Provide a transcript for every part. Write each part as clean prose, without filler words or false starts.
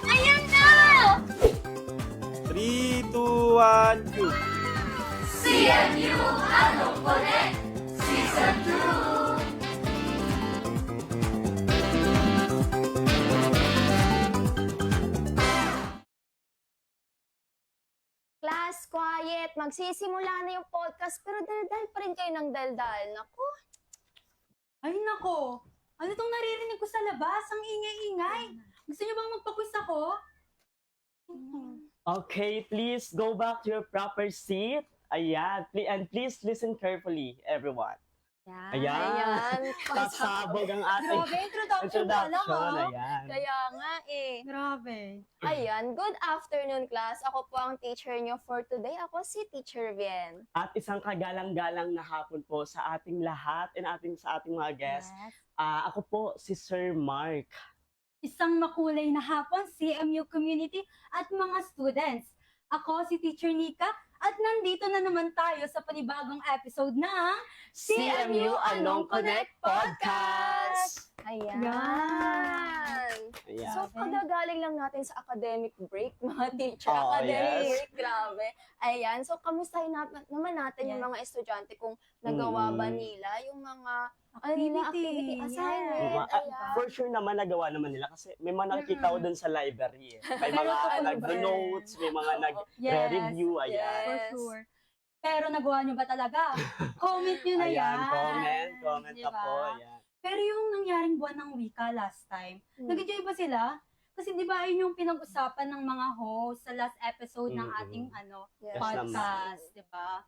Ayan na! 3, 2, 1, go! CMU Anong Connect Season 2! Class, quiet. Magsisimula na yung podcast pero daldal pa rin kayo ng daldal. Naku. Ay nako, ano tong naririnig ko sa labas? Ang ingay-ingay. Gusto niyo bang magpa-quiz ako? Okay, please go back to your proper seat. Ayan, and please listen carefully, everyone. Ayan. Pasabog ang ating Grabe, introduction pa lang introduction. ah. Ayan. Kaya nga eh. Grabe. Ayan, good afternoon class. Ako po ang teacher nyo for today. Ako si Teacher Vien. At isang kagalang-galang na hapon po sa ating lahat and sa ating mga guests. Ako po si Sir Mark. Isang makulay na hapon, CMU community at mga students. Ako si Teacher Nika at nandito na naman tayo sa panibagong episode ng CMU Anong Connect Podcast! Ayan. Ayan. So, kagagaling lang natin sa academic break, mga teacher. Oh, Academic yes. break, grabe. Ayan. So, kamustahin naman natin yung Yes. mga estudyante kung nagawa ba nila yung mga activity assignment. Diba? Ayan. For sure naman nagawa naman nila kasi may mga nakikita ko dun sa library. May mga Pero nag-notes, may mga nag-review. Ayan. Yes. For sure. Pero nagawa nyo ba talaga? Comment nyo na Ayan, yan. comment Diba? na po. Ayan. Pero yung nangyaring buwan ng wika last time, nag-enjoy ba sila? Kasi di ba yun yung pinag-usapan ng mga host sa last episode ng ating Yes. podcast, di ba?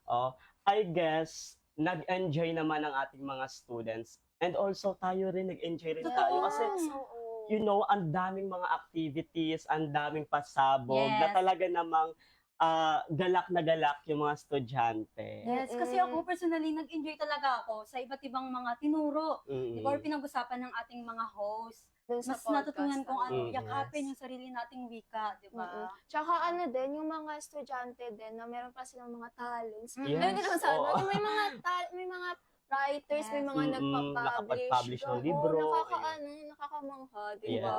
I guess, nag-enjoy naman ang ating mga students. And also, tayo rin, nag-enjoy rin tayo. Kasi, you know, ang daming mga activities, ang daming pasabog, Yes. na talaga namang galak na galak yung mga estudyante. Yes, kasi ako personally, nag-enjoy talaga ako sa iba't ibang mga tinuro. Di ba? Or pinag-usapan ng ating mga host. Dun sa Mas natutunan kung ano, Mm, yakapin yes. yung sarili nating wika, di ba? Tsaka ano din, yung mga estudyante din na meron pa silang mga talents. Yes. Ayun din naman sa ano, Oo. yung may mga writers, may mga Yes. nagpa-publish. Nakapag-publish ng Oo, libro. nakakamangha, di Yes. ba?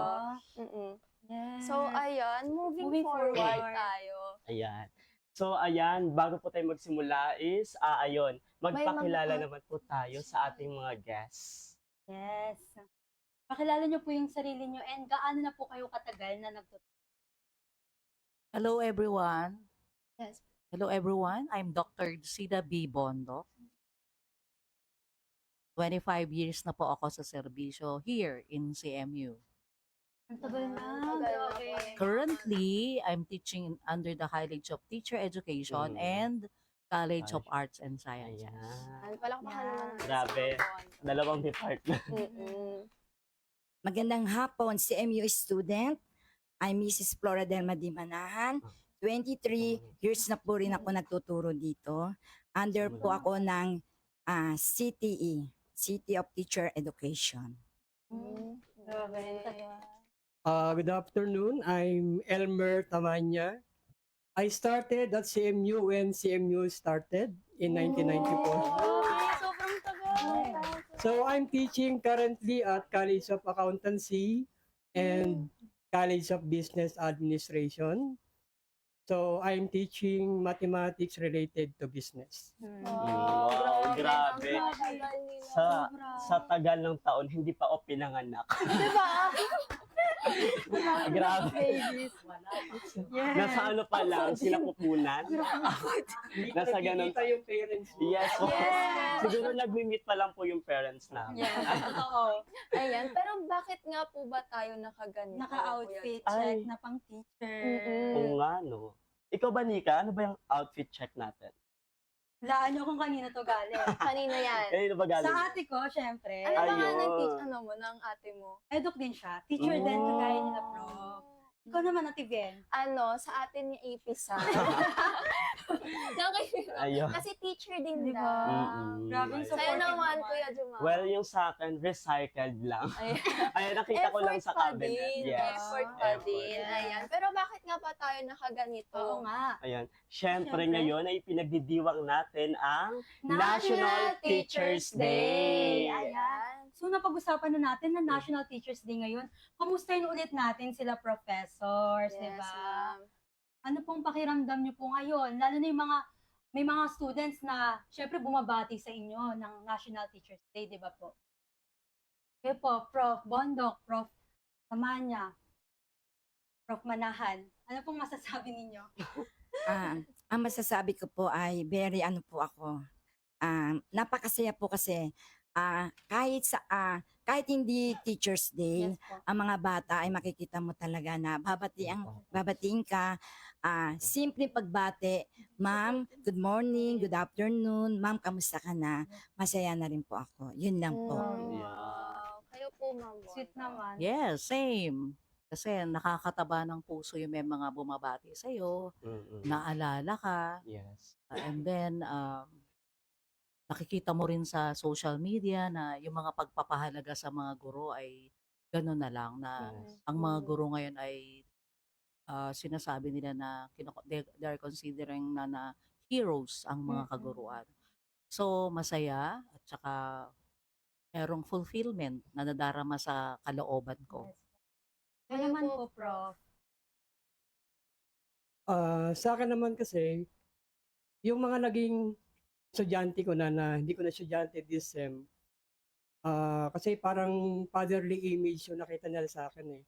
Yes. So, ayan, moving forward tayo. Ayan. So, ayan, bago po tayo magsimula is, magpakilala naman po tayo sa ating mga guests. Yes. Pakilala niyo po yung sarili niyo and gaano na po kayo katagal na nagtuturo? Hello everyone. Yes. Hello everyone. I'm Dr. Sida B. Bondo. 25 years na po ako sa serbisyo here in CMU. Ang tagal na. Tagal na. Currently, I'm teaching under the College of Teacher Education and College of Arts and Sciences. Ayan. Palakpakan naman natin. Grabe. Dalawang department. Magandang hapon, CMU student. I'm Mrs. Flora Delma Di Manahan. 23 years na po rin ako nagtuturo dito. Under po ako ng CTE, City of Teacher Education. Good afternoon. I'm Elmer Tamanya. I started at CMU when CMU started in 1994. Sobrang tagal. So I'm teaching currently at College of Accountancy and College of Business Administration. So I'm teaching mathematics related to business. Wow, grabe. Sa tagal ng taon, hindi pa ako pinanganak. Grabe. Babies. Yes. Nasa ano pa lang, sila pupunan. Nasa ganun. Nakikita yung parents mo. Yes. Yes. Siguro nag-meet pa lang po yung parents namin. Yes, totoo. Ayan, pero bakit nga po ba tayo nakaganito? Naka-outfit Ay. check na pang teacher. Oo nga, no. Ikaw ba, Nika? Ano ba yung outfit check natin? Laan nyo kung kanina to galing. Kanina yan. Kanino ba galing? Sa ate ko, syempre. Ano ba nga Ayun. nag-teach ng ate mo? Eduk din siya. Teacher din, kagaya nila prof. Ikaw naman, Ate Bien. Sa atin yung APSA. Ayun. Kasi teacher din Di daw. ba? Grabe yung Sa'yo supportive naman, naman. Kuya Juma. Well, yung sa akin, recycled lang. Ayan. Ayan, nakita ko lang sa Effort pa cabinet. din. Yes. Effort pa Effort. din. Ayan. Pero bakit nga ba tayo nakaganito? Oo nga. Ayan. Siyempre Siyempre. ngayon ay pinagdidiwang natin ang National Teachers Day. Ayan. So napag-usapan na natin na National Teachers Day ngayon. Kamustahin ulit natin sila professors, di Yes, ba? ma'am. Ano pong pakiramdam niyo po ngayon? Lalo na yung may mga students na syempre bumabati sa inyo ng National Teachers Day, di ba po? Kayo po, Prof. Bondok, Prof. Tamanya, Prof. Manahan. Ano pong masasabi ninyo? Ang masasabi ko po ay very ano po ako. Napakasaya po kasi kahit hindi Teachers Day, Yes po. ang mga bata ay makikita mo talaga na babatiin ka. Simple pagbate, ma'am, good morning, good afternoon, ma'am, kamusta ka na? Masaya na rin po ako. Yun lang po. Wow. Kayo po, ma'am. Sweet Bondok. naman. Yes, same. Kasi nakakataba ng puso yung may mga bumabati sa'yo, naalala ka, Yes. and then nakikita mo rin sa social media na yung mga pagpapahalaga sa mga guro ay gano'n na lang na Yes. ang mga guro ngayon ay sinasabi nila na they are considering na heroes ang mga kaguruan. So masaya at saka merong fulfillment na nadarama sa kalooban ko. Kayo naman po, Prof. Sa akin naman kasi, yung mga naging estudyante ko na hindi ko na estudyante this sem, kasi parang fatherly image yung nakita nila sa akin eh.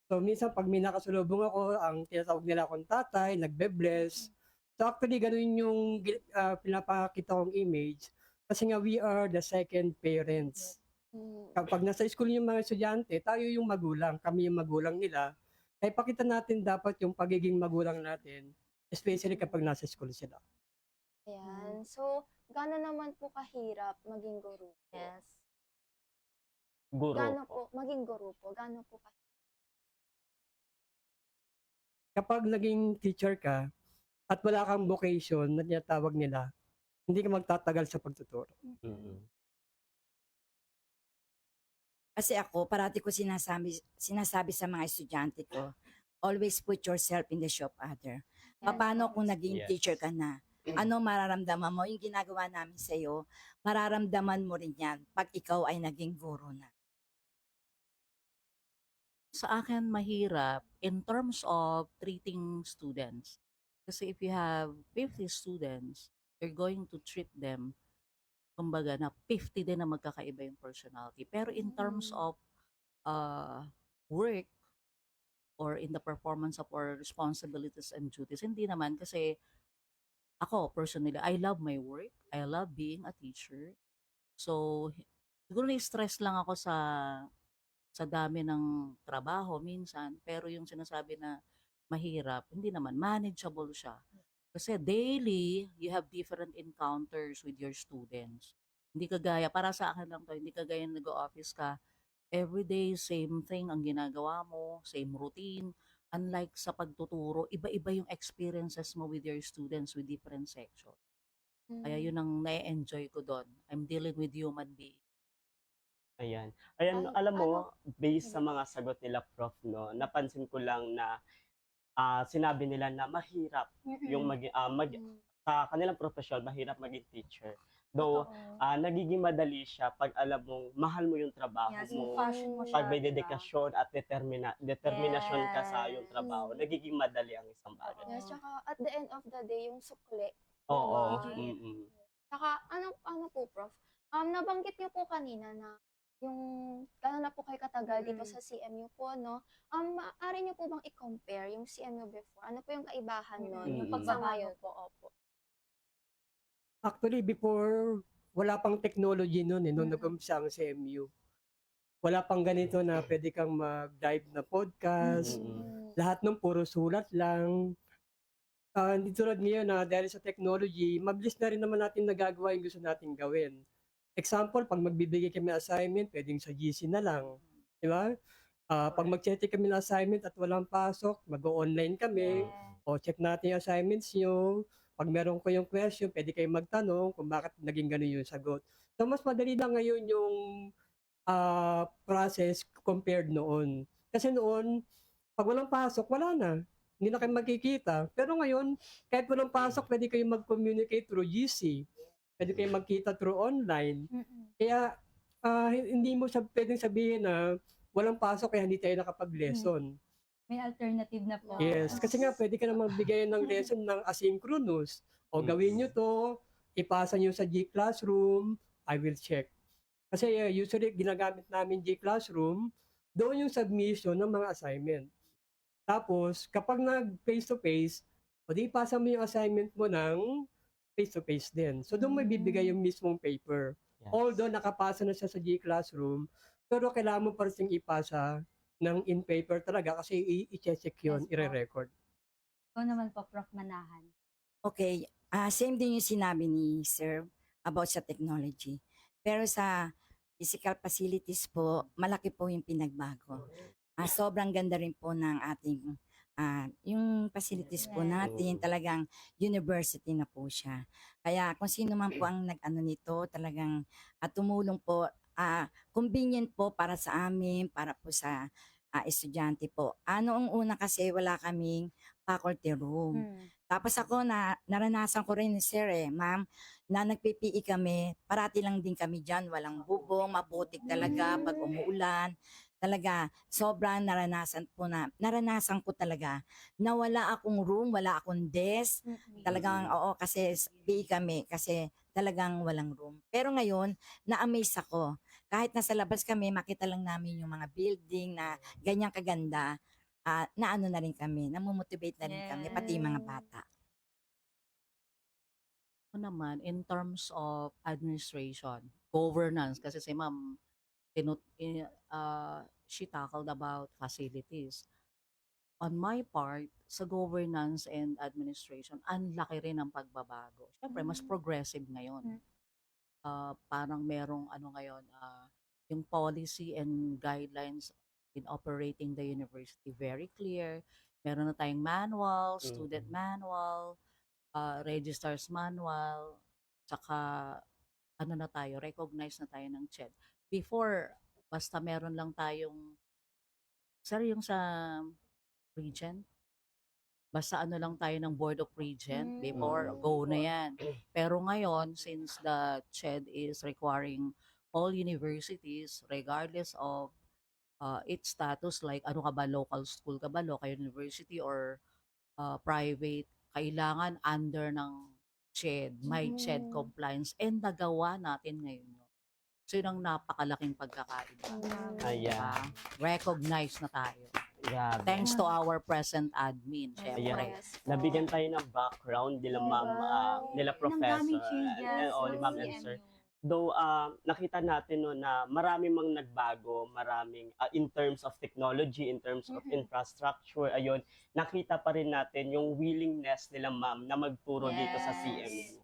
So minsan pag may nakasulubong ako, ang tinatawag nila akong tatay, nagbe-bless. So actually ganun yung pinapakita kong image kasi nga we are the second parents. Kapag nasa school yung mga estudyante, tayo yung magulang, kami yung magulang nila. Kaya pakita natin dapat yung pagiging magulang natin, especially kapag nasa school sila. Ayan. So, gano'n naman po kahirap maging guro? Yes. Guro. Gano'n po, maging guro po, gano'n po kahirap? Kapag naging teacher ka at wala kang vocation na tinatawag nila, hindi ka magtatagal sa pagtuturo. Kasi ako, parati ko sinasabi sa mga estudyante ko, always put yourself in the shoe of other. Paano kung naging Yes. teacher ka na? Ano mararamdaman mo? Yung ginagawa namin sa'yo, mararamdaman mo rin yan pag ikaw ay naging guro na. Sa akin mahirap in terms of treating students. Kasi if you have 50 students, you're going to treat them kumbaga na 50 din na magkakaiba yung personality. Pero in terms of work or in the performance of our responsibilities and duties, hindi naman kasi ako personally, I love my work. I love being a teacher. So, siguro na-stress lang ako sa dami ng trabaho minsan, pero yung sinasabi na mahirap, hindi naman, manageable siya. Kasi daily, you have different encounters with your students. Hindi kagaya, para sa akin lang to, hindi kagaya nag-office ka, everyday, same thing ang ginagawa mo, same routine. Unlike sa pagtuturo, iba-iba yung experiences mo with your students with different sections. Kaya yun ang na-enjoy ko doon. I'm dealing with human beings. Ayan. Ano- Alam mo, based sa mga sagot nila, Prof, no, napansin ko lang na sinabi nila na mahirap yung sa kanilang profesyon, mahirap maging teacher. Though, nagiging madali siya pag alam mong mahal mo yung trabaho Yes, mo, passion mo siya. pag may diba? dedikasyon at determinasyon ka sa yung Yes. trabaho, nagiging madali ang isang bagay. Yes, tsaka at the end of the day, yung sukli. Oo. Legit. Mm-mm. Tsaka, ano po, Prof? Nabanggit niyo po kanina na yung gano'n na po kayo katagal dito sa CMU po, no? Maaari niyo po bang i-compare yung CMU before? Ano po yung kaibahan nun? Yung Mm. sa ngayon po, opo. Actually, before, wala pang technology noon nung nag-umpisa ang CMU. Wala pang ganito na pwede kang mag-dive na podcast. Lahat nung puro sulat lang. Hindi tulad ngayon na dahil sa technology, mabilis na rin naman natin nagagawa yung gusto natin gawin. Example, pag magbibigay kami assignment, pwedeng sa GC na lang. Di ba? Pag mag-check kami ng assignment at walang pasok, mag-online kami. O check natin yung assignments nyo. Pag meron ko yung question, pwede kayong magtanong kung bakit naging ganun yung sagot. So, mas madali na ngayon yung process compared noon. Kasi noon, pag walang pasok, wala na. Hindi na kayo magkikita. Pero ngayon, kahit walang pasok, pwede kayong mag-communicate through GC. Pwede kayong magkita through online. Kaya, hindi mo pwedeng sabihin na walang pasok kaya hindi tayo nakapag-lesson. May alternative na po. Yes, kasi nga pwede ka namang bigyan ng lesson ng asynchronous. O gawin nyo to, ipasa nyo sa G Classroom, I will check. Kasi usually ginagamit namin G Classroom, doon yung submission ng mga assignment. Tapos, kapag nag-face-to-face, o di ipasa mo yung assignment mo ng face-to-face din. So, doon mo ibibigay yung mismong paper. Yes. Although nakapasa na siya sa G Classroom, pero kailangan mo pa rin ipasa ng in paper talaga kasi i-check yun, Yes po. i-record. Ikaw naman po, Prof. Manahan. Okay, same din yung sinabi ni Sir about sa technology. Pero sa physical facilities po, malaki po yung pinagbago. Sobrang ganda rin po ng ating yung facilities po natin, talagang university na po siya. Kaya kung sino man po ang nag-ano nito, talagang tumulong po, convenient po para sa amin, para po sa estudyante po. Noong una kasi wala kaming faculty room. Tapos ako naranasan ko rin ni Sir ma'am, na nag-PPE kami, parati lang din kami dyan, walang bubong, maputik talaga pag umuulan. Talaga, sobrang naranasan ko talaga na wala akong room, wala akong desk. Talagang, oo, kasi PE kami, kasi talagang walang room. Pero ngayon, na-amaze ako. Kahit nasa labas kami, makita lang namin yung mga building na ganyang kaganda, na ano na rin kami, namomotivate na rin kami, pati yung mga bata. Ako naman, in terms of administration, governance, kasi si ma'am, she tackled about facilities. On my part, sa governance and administration, ang laki rin ng pagbabago. Siyempre, mas progressive ngayon. Parang merong ngayon, yung policy and guidelines in operating the university very clear. Meron na tayong manual, student manual, registrar's manual, tsaka na tayo, recognize na tayo ng CHED. Before, basta meron lang tayong, sir, yung sa regent, basta lang tayo ng Board of Regent before, go na yan. Pero ngayon, since the CHED is requiring all universities, regardless of its status, like ano ka ba, local school ka ba, local university, or private, kailangan under ng CHED, may CHED compliance, and nagawa natin ngayon yun. So yun ang napakalaking pagkakaiba. Ayan. Recognize na tayo. Grabe. Thanks to our present admin, syempre. Ayan. Nabigyan tayo ng background nila ma'am, nila Ang professor, daming changes ni ma'am and sa sir. CMU. Though nakita natin no, na marami mang nagbago, maraming in terms of technology, in terms of infrastructure, ayun, nakita pa rin natin yung willingness nila ma'am na magturo dito sa CMU.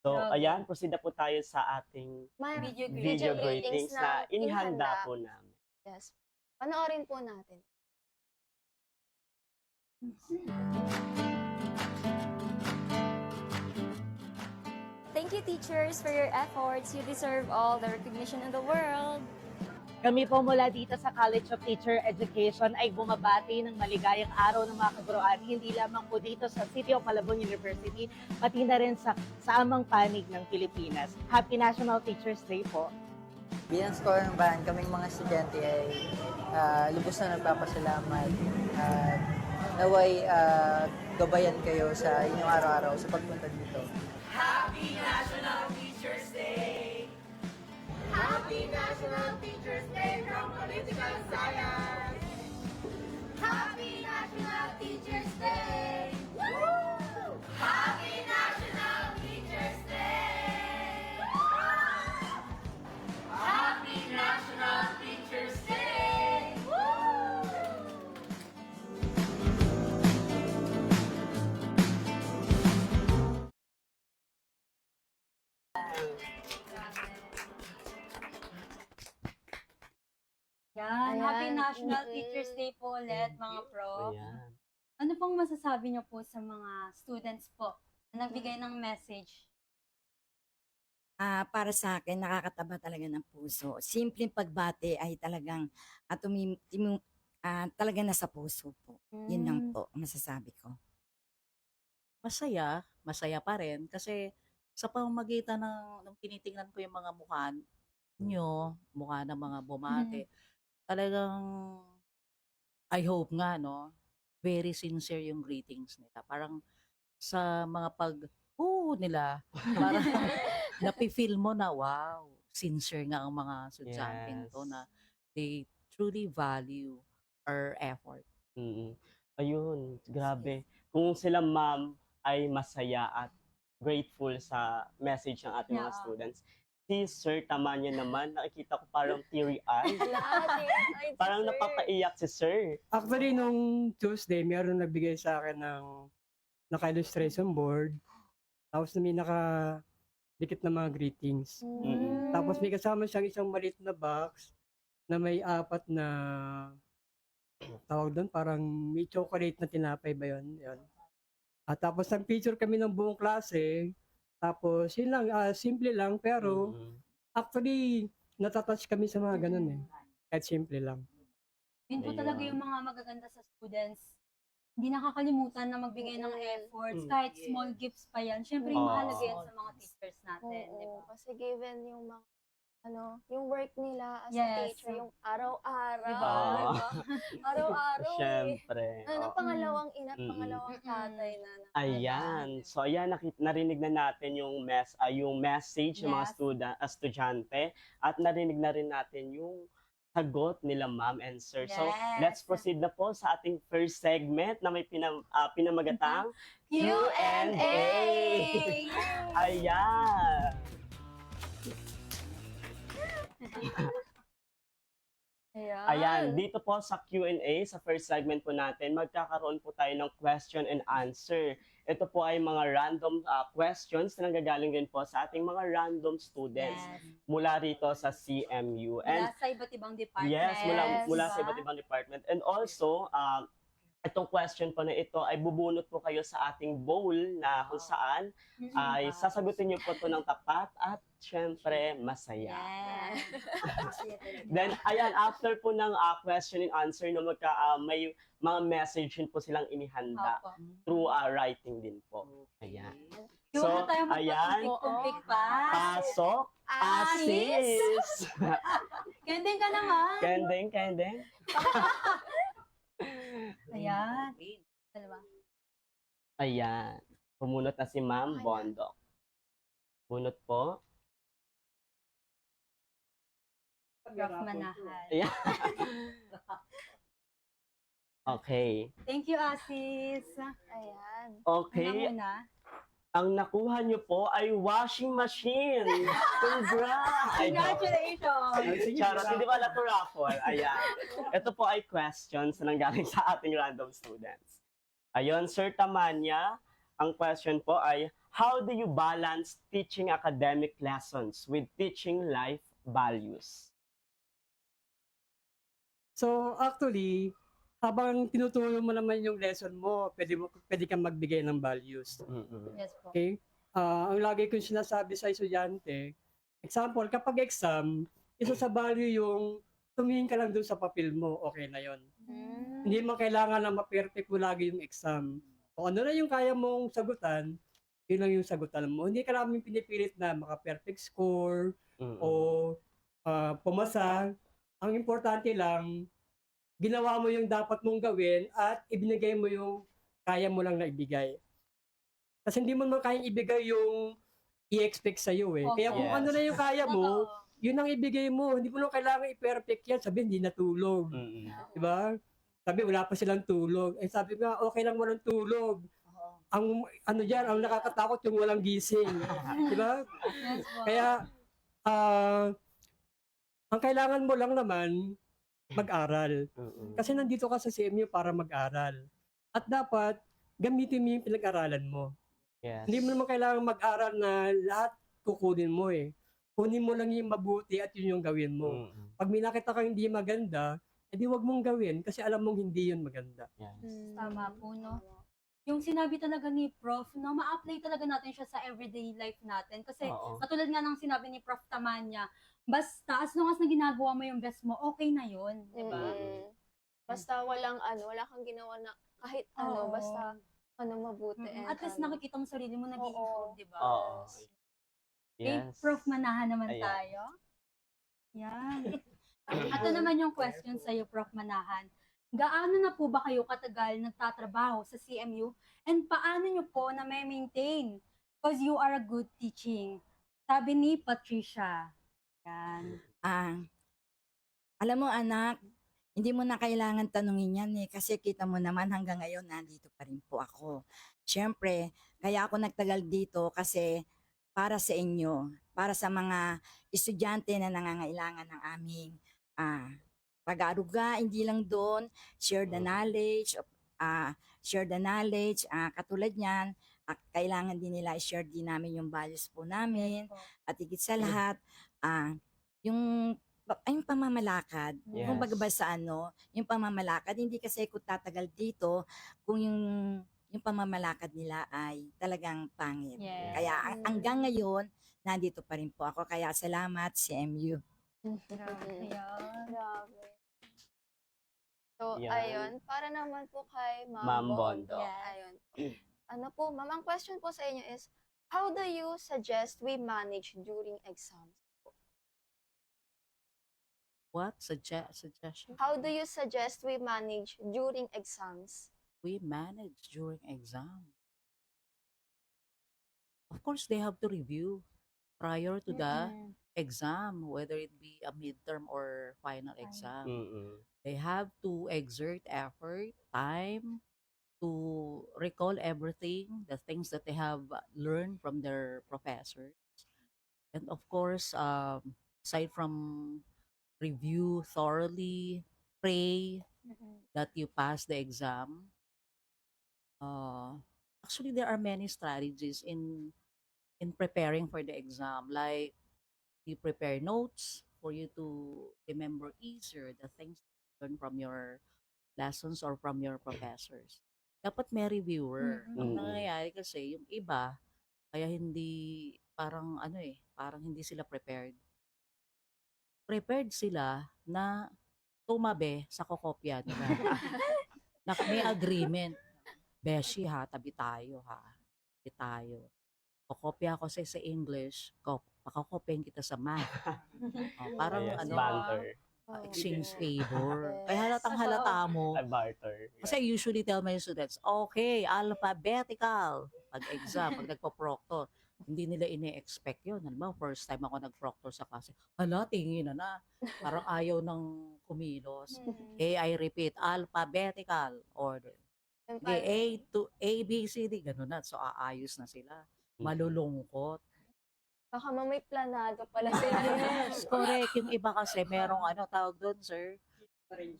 So, Grabe. ayan, proceed na po tayo sa ating May video greetings na inihanda po namin. Yes. Panoorin po natin. Thank you, teachers, for your efforts. You deserve all the recognition in the world. Kami po mula dito sa College of Teacher Education ay bumabati ng maligayang araw ng mga kaguruan, hindi lamang po dito sa City of Malabon University, pati na rin sa amang panig ng Pilipinas. Happy National Teachers Day po. Bilang scholar ng bayan, kaming mga estudyante ay lubos na nagpapasalamat. Naway gabayan kayo sa inyong araw-araw sa pagpunta dito. Happy National Teachers Day! Happy National Teachers Day from Political Science! Happy National Teachers Day! Woo! Happy National Teachers Day! Happy National Teachers Day! Woo! Yan. Ayan. Happy National Teachers Day po ulit, mga prof. Ayan. Ano pong masasabi niyo po sa mga students po na nagbigay ng message? Para sa akin, nakakataba talaga ng puso. Simpleng pagbate ay talagang talagang nasa puso po. Yun lang po ang masasabi ko. Masaya pa rin kasi sa pamamagitan ng nung tinitingnan ko yung mga mukha, nyo, mukha ng mga bumate, talagang I hope nga, no, very sincere yung greetings nila. Parang sa mga nila, parang napi-feel mo na, wow, sincere nga ang mga estudyanteng to Yes. na they truly value our effort. Mm. Ayun, grabe. Kung sila ma'am ay masaya at grateful sa message ng ating mga Yeah. students, si Sir Tamanya naman, nakikita ko parang teary-eyed. Ay, Parang sir. napapaiyak si Sir. Actually, nung Tuesday, meron nagbigay sa akin ng naka-illustration board. Tapos may nakadikit na mga greetings. Mm. Tapos may kasama siyang isang maliit na box na may 4 na tawag doon, parang may chocolate na tinapay ba yun? Yun. At tapos nag-picture kami ng buong klase. Tapos yun lang, simple lang pero Mm. actually natatouch kami sa mga ganun eh. Kahit simple lang. Yun po talaga Ayun. yung mga magaganda sa students. Hindi nakakalimutan na magbigay ng efforts, kahit small gifts pa yan. Siyempre, Oo. mahalaga yan sa mga teachers natin, di Oo, ba? kasi given yung mga yung work nila as a Yes. teacher, yung araw-araw, Diba? di ba? Araw-araw eh. Siyempre. Ano, oo. pangalawang ina at Mm-mm. pangalawang tatay na. Ayan. So ayan, narinig na natin yung yung message ng mga Yes. estudyante at narinig na rin natin yung sagot nila ma'am and sir. So Yes. let's proceed na po sa ating first segment na may pinamagatang Q&A. Ayan. Ayan, dito po sa Q&A, sa first segment po natin, magkakaroon po tayo ng question and answer. Ito po ay mga random questions na nanggagaling din po sa ating mga random students mula rito sa CMU. Mula sa iba't ibang department. Yes, mula sa diba? iba't ibang department. And also, itong question po na ito ay bubunot po kayo sa ating bowl na kung saan ay sasagutin niyo po ito ng tapat at syempre masaya. Yes. Then, ayan, after po ng question and answer, no, may mga message din po silang inihanda Opo. through writing din po. Ayan. Yung So, tayo ayan, magpapig pa. pasok, asis. Kending ka naman. Kending. Ayan. Dalawa. Ayan. Pumunot na si Ma'am Bondok. Bunot po. Prof. Manahan. Ayan. Okay. Thank you, Asis. Ayan. Okay. Una. Ang nakuha niyo po ay washing machine. Congrats! Congratulations! Charot, hindi ba to raffle? Ayan. Ito po ay questions na nanggaling sa ating random students. Ayun, Sir Tamanya, ang question po ay, how do you balance teaching academic lessons with teaching life values? So actually, habang tinuturo mo naman yung lesson mo, pwede kang magbigay ng values. Yes po. Okay? Ang lagi kong sinasabi sa estudyante, example, kapag exam, isa sa value yung tumingin ka lang dun sa papel mo, okay na yon. Hindi mo kailangan na ma-perfect mo lagi yung exam. O ano na yung kaya mong sagutan, yun lang yung sagutan mo. Hindi ka namin pinipilit na maka-perfect score o pumasa. Ang importante lang, ginawa mo yung dapat mong gawin at ibinigay mo yung kaya mo lang na ibigay. Kasi hindi mo naman kayang ibigay yung i-expect sa'yo eh. Kaya kung Yes. ano na yung kaya mo, yun ang ibigay mo. Hindi mo na kailangan i-perfect yan. Sabi, hindi natulog. Diba? Sabi, wala pa silang tulog. Eh sabi nga, okay lang walang tulog. Ang ano dyan, ang nakakatakot yung walang gising. Diba? Yes po. Kaya, ang kailangan mo lang naman, mag-aral. Kasi nandito ka sa CMU para mag-aral. At dapat, gamitin mo yung pinag-aralan mo. Yes. Hindi mo naman kailangan mag-aral na lahat kukunin mo eh. Kunin mo lang yung mabuti at yun yung gawin mo. Pag may nakita kang hindi maganda, edi wag mong gawin kasi alam mong hindi yun maganda. Yes. Tama po, no? Yung sinabi talaga ni Prof, no, ma-apply talaga natin siya sa everyday life natin. Kasi Oo. katulad nga ng sinabi ni Prof. Tamanya, basta as long as na ginagawa mo yung best mo, okay na yun. Diba? Basta wala kang ginawa na kahit Oo. basta mabuti. and At least nakikita mo sarili mo nag-improve, di ba? Oo. Okay, Yes. Prof. Manahan naman Ayan. tayo. Yan. Ito naman yung question sa iyo, Prof. Manahan. Gaano na po ba kayo katagal nagtatrabaho sa CMU and paano nyo po na may maintain? Because you are a good teaching. Sabi ni Patricia. Yan. Alam mo anak, hindi mo na kailangan tanungin yan kasi kita mo naman hanggang ngayon nandito pa rin po ako. Siyempre, kaya ako nagtagal dito kasi para sa inyo, para sa mga estudyante na nangangailangan ng aming pag-aaruga, hindi lang doon, share the knowledge, katulad niyan, kailangan din nila i-share din namin yung values po namin, at higit sa lahat, yung pamamalakad, Yes. kung baga ba sa yung pamamalakad, hindi kasi ako tatagal dito kung yung pamamalakad nila ay talagang pangit. Yes. Kaya hanggang ngayon, nandito pa rin po ako. Kaya salamat, CMU. Grabe. Yan. Grabe. So, Yan. ayun, para naman po kay Ma'am Ma'am Bondo. Bondo. Ayun. Ano po, Ma'am, ang question po sa inyo is, how do you suggest we manage during exams? What? Suggestion? How do you suggest we manage during exams? We manage during exam. Of course, they have to review prior to the exam, whether it be a midterm or final exam. Mm-mm. They have to exert effort, time to recall everything, the things that they have learned from their professors. And of course, aside from review thoroughly, pray that you pass the exam. Actually, there are many strategies in preparing for the exam. Like, you prepare notes for you to remember easier the things you learn from your lessons or from your professors. Dapat may reviewer. Ang Mm-mm. nangyayari kasi, yung iba, kaya hindi, parang parang hindi sila prepared. Prepared sila na tumabi sa kokopya nila. May agreement. Beshi ha, tabi tayo ha. Tabi tayo. Kokopya ako sa English, pakakopyahin kita sa math. Parang Yes, ano, banter. exchange favor. Yes. Kaya halatang halata mo. Barter. Kasi I usually tell my students, okay, alphabetical. Pag-exam, pag nagpo-proctor, hindi nila ine-expect yun. Alam mo, first time ako nag-proctor sa klase, hala, tingin na. Parang ayaw ng kumilos. Okay, I repeat, alphabetical order. Okay, A, B, C, D, gano'n na. So, aayos na sila. Malulungkot. Baka may planado pala sila. Yes, correct. Yung iba kasi merong tawag doon, sir?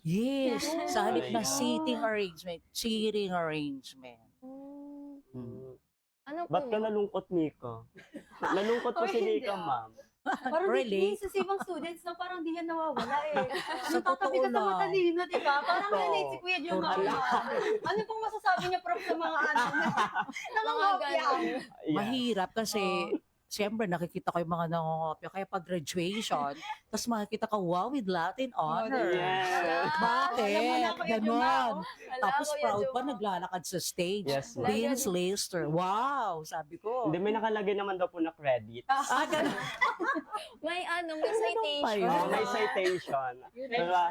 Yes. Sa halip na seating arrangement, cheating arrangement. Ano po? Ba't ka nalungkot, Nika? Nalungkot po si Nika, ma'am. Parang Really? sa ibang students na parang di yan nawawala eh. Sa Tatabi ka totoo sa lang. matalino, di ba? Parang Oo. relate si Kuya Jun. Correct. Ano pong masasabi niya, Prof, sa mga nangangopya? Yes. Mahirap kasi, siyempre nakikita ko yung mga nangongopya. Kaya pag graduation, tapos makikita ka, wow, with Latin honor. Yes. Bakit? Ganon. Tapos Kuya proud pa, Juma. naglalakad sa stage. Yes, ma'am. Dean's Lister. Wow, sabi ko. Hindi, may nakalagay naman daw po na credit. Ganon. May may pa citation. yun? Oh, may citation. Diba?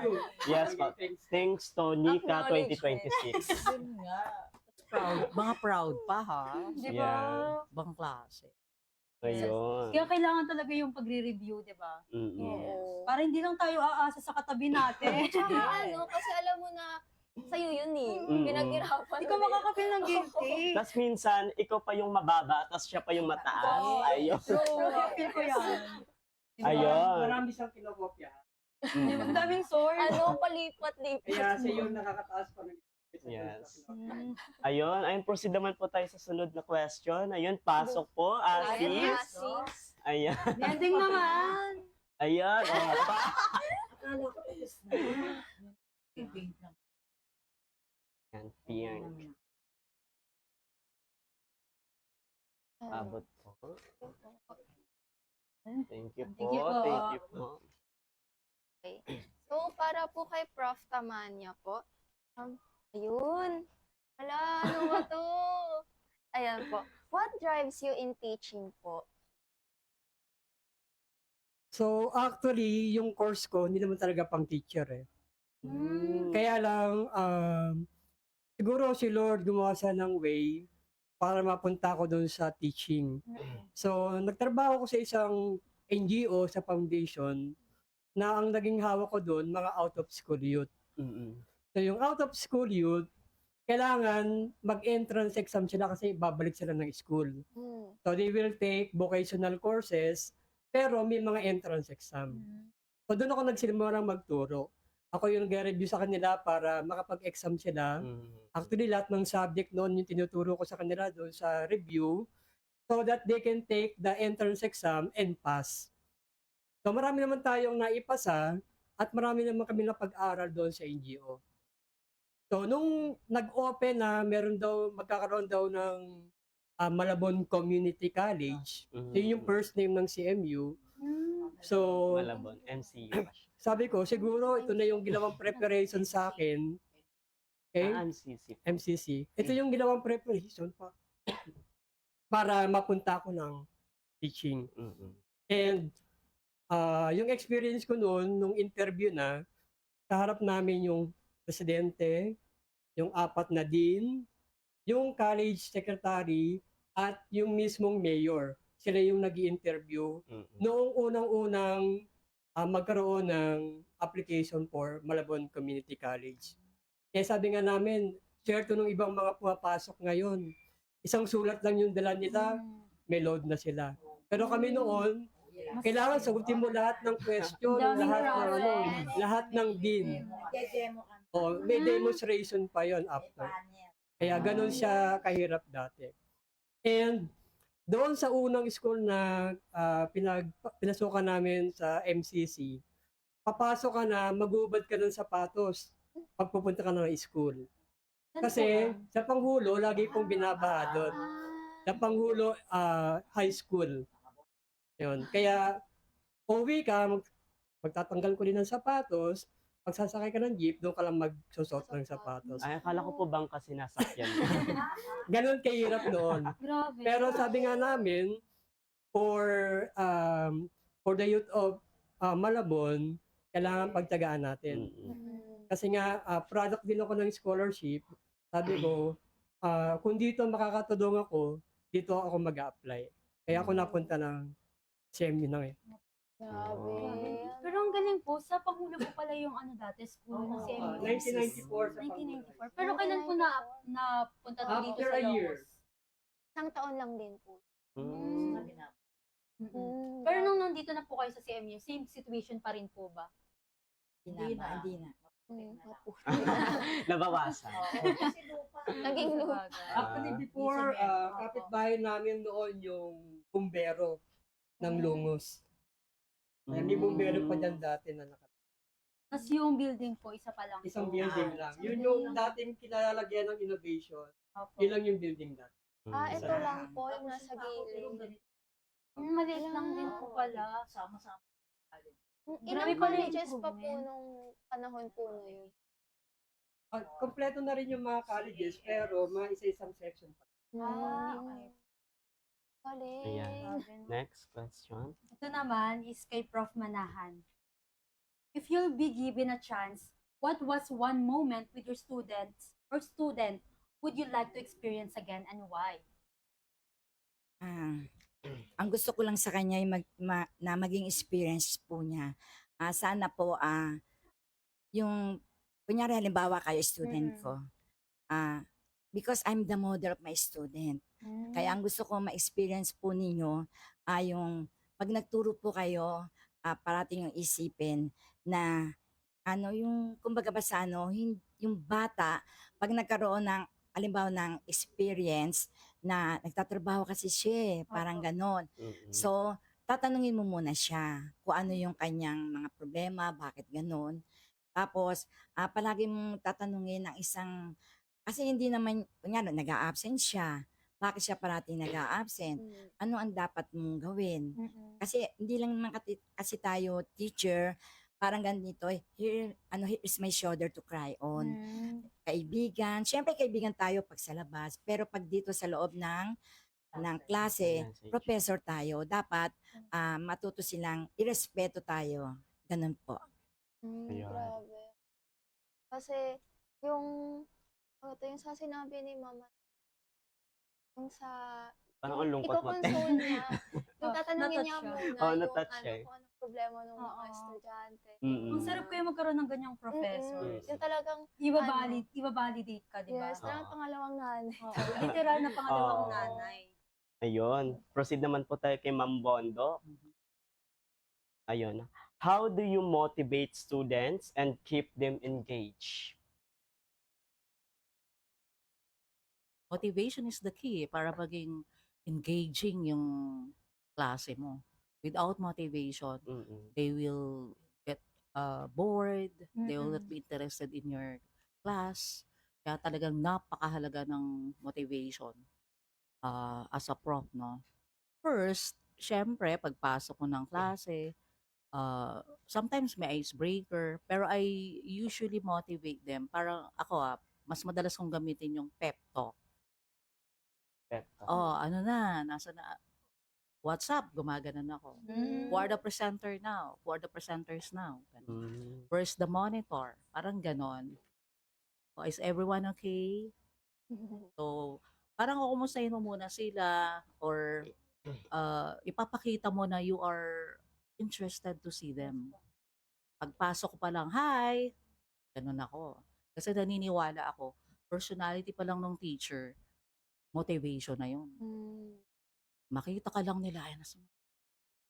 Yes, po. Thanks to Nika Acknowledgement. 2026. Yun nga. Proud. Mga proud pa, ha? Di ba? Yeah. Bang klase. Ayun. Kaya kailangan talaga yung pagre-review, di ba? Mm-mm. Oo. Para hindi lang tayo aasa sa katabi natin. Tsaka kasi alam mo na sa'yo yun eh. Mm-mm. Pinaghirapan Hindi ka makakapil ng guilty. Tapos minsan, ikaw pa yung mababa, tapos siya pa yung mataas. Oo. Ayun. Feel ko yan. Ayun. Marami siyang kinokopya. Ang daming source. Palipat-lipat. Kaya siya yung nakakataas pa ng Yes. Ayun, proceed naman po tayo sa sunod na question. Ayun, pasok po, Ayun, Asis. Asis. Ayan. Ending naman. Ayan. Ayan, pink. Abot po. Thank you po. Thank you po. Thank you po. So, para po kay Prof. Tamanya po. Ayun. Hala, ano ba to? Ayan po. What drives you in teaching po? So actually, yung course ko hindi naman talaga pang teacher eh. Kaya lang, siguro si Lord gumawa siya ng way para mapunta ako doon sa teaching. So, nagtrabaho ko sa isang NGO sa foundation na ang naging hawak ko doon, mga out of school youth. Mm-mm. So, yung out of school youth, kailangan mag-entrance exam sila kasi babalik sila ng school. Mm. So, they will take vocational courses, pero may mga entrance exam. So, doon ako nagsimulang magturo. Ako yung nag-review sa kanila para makapag-exam sila. Actually, lahat ng subject noon yung tinuturo ko sa kanila doon sa review so that they can take the entrance exam and pass. So, marami naman tayong naipasa at marami naman kami napag-aral doon sa NGO. So, nung nag-open na magkakaroon daw ng Malabon Community College, so yun yung first name ng CMU. So, Malabon, MCU pa siya. sabi ko, siguro ito na yung ginawang preparation sa akin. Okay? MCC. MCC. Ito yung ginawang preparation para mapunta ko ng teaching. Mm-mm. And yung experience ko noon, nung interview na, kaharap namin yung presidente, yung 4 na dean, yung college secretary, at yung mismong mayor. Sila yung nag-i-interview Mm-mm. noong unang-unang magkaroon ng application for Malabon Community College. Kaya sabi nga namin, share to ng ibang mga pumapasok ngayon. Isang sulat lang yung dala nila, may load na sila. Pero kami noon, kailangan sagutin mo lahat ng question, Daming lahat lahat ng dean. Nagde-demo kami. O, may demonstration pa yon after. Kaya ganun siya kahirap dati. And doon sa unang school na pinasukan namin sa MCC, papasok ka na, magubad ka ng sapatos pag pupunta ka na ng school. Kasi sa Panghulo, lagi pong binabaha doon. Sa Panghulo, high school. Yun. Kaya, uwi ka, magtatanggal ko din ng sapatos, pag sasakay ka ng jeep, doon ka lang magsusot ng sapatos. Ay, akala ko po bang kasi nasakyan. Ganon kahirap noon. Grabe. Pero sabi nga namin, for the youth of Malabon, kailangan pagtagaan natin. Mm-mm. Kasi nga, product din ako ng scholarship. Sabi ko, kung dito makakatulong ako, dito ako mag-apply. Kaya ako napunta ng CMU na eh. Grabe. Pero ang galing po, sa Pangulo po pala yung dati school ng CMU. 1994 sa Pangulo. 1994. Pero kailan po napunta to dito After sa a year. Locos? Isang taon lang din po. Mm. Pero nung nandito na po kayo sa CMU, same situation pa rin po ba? Hindi na. Opo. Nabawasan. Naging loop. Actually, before, kapitbahay namin noon yung bumbero ng Lungos. May bumbero pa dyan dati na Tapos yung building po, isa pa lang. isang po. building lang. Yun yung dating kinalalagyan ng innovation. Opo. Yun lang yung building dati. Ito lang po yung nasa gilid. Maliit lang din po pala. Sama-sama. Grabe Ilang pala yung colleges pa po improvement. nung panahon po na yun? Kompleto na rin yung mga colleges, pero mga isa-isang section pa. Okay. Galing. Ayan. Next question. Ito naman is kay Prof. Manahan. If you'll be given a chance, what was one moment with your students or student would you like to experience again and why? Ang gusto ko lang sa kanya ay na maging experience po niya. Sana po yung kunyari halimbawa kayo student ko. Because I'm the model of my student. Kaya ang gusto ko ma-experience po ninyo yung pag nagturo po kayo, parating yung isipin na yung kumbaga ba sa yung bata pag nagkaroon ng halimbawa ng experience na nagtatrabaho kasi siya, parang ganon. Mm-mm. So, tatanungin mo muna siya kung ano yung kanyang mga problema, bakit ganon. Tapos, palagi mong tatanungin ng isang, kasi hindi naman, kunyari, nag-a-absent siya. Bakit siya parating nag-a-absent? Ano ang dapat mong gawin? Kasi hindi lang naman kasi tayo teacher, parang ganito, here is my shoulder to cry on. Kaibigan, syempre kaibigan tayo pag sa labas, pero pag dito sa loob ng ng klase, Message. professor tayo. Dapat matuto silang irespeto tayo. Ganun po. Ayun. Grabe. Kasi yung, ano to, yung sa sinabi ni mama, yung sa, Parang ang lungkot mo, te. i-console niya. Yung Oh, tatanungin na-touch niya siya. muna Oh, yung na-touch siya eh. kung anong problema ng mga Oo. estudyante. Mm-mm. Ang sarap kayo magkaroon ng ganyang professors. Yung talagang, Iba-validate ka, di ba? yes, talagang pangalawang nanay. Oo, literal na pangalawang Oo. nanay. Ayun. Proceed naman po tayo kay Ma'am Bondo. Ayun. How do you motivate students and keep them engaged? Motivation is the key para maging engaging yung klase mo. Without motivation, Mm-mm. they will get bored, they will not Mm-mm. be interested in your class. Kaya talagang napakahalaga ng motivation as a prof, no? First, syempre, pagpasok mo ng klase, sometimes may icebreaker, pero I usually motivate them. Parang ako mas madalas kong gamitin yung pep talk. Pep talk. Oh, ano na, nasa na, what's up? Gumaganon ako. Who are the presenter now? Who are the presenters now? Ganun. Mm. Where's the monitor? Parang ganon. Oh, is everyone okay? So, parang kukumustahin mo muna sila or ipapakita mo na you are interested to see them. Pagpasok ko pa lang, hi! Ganun ako. Kasi naniniwala ako, personality pa lang ng teacher, motivation na yun. Makita ka lang nila, ay,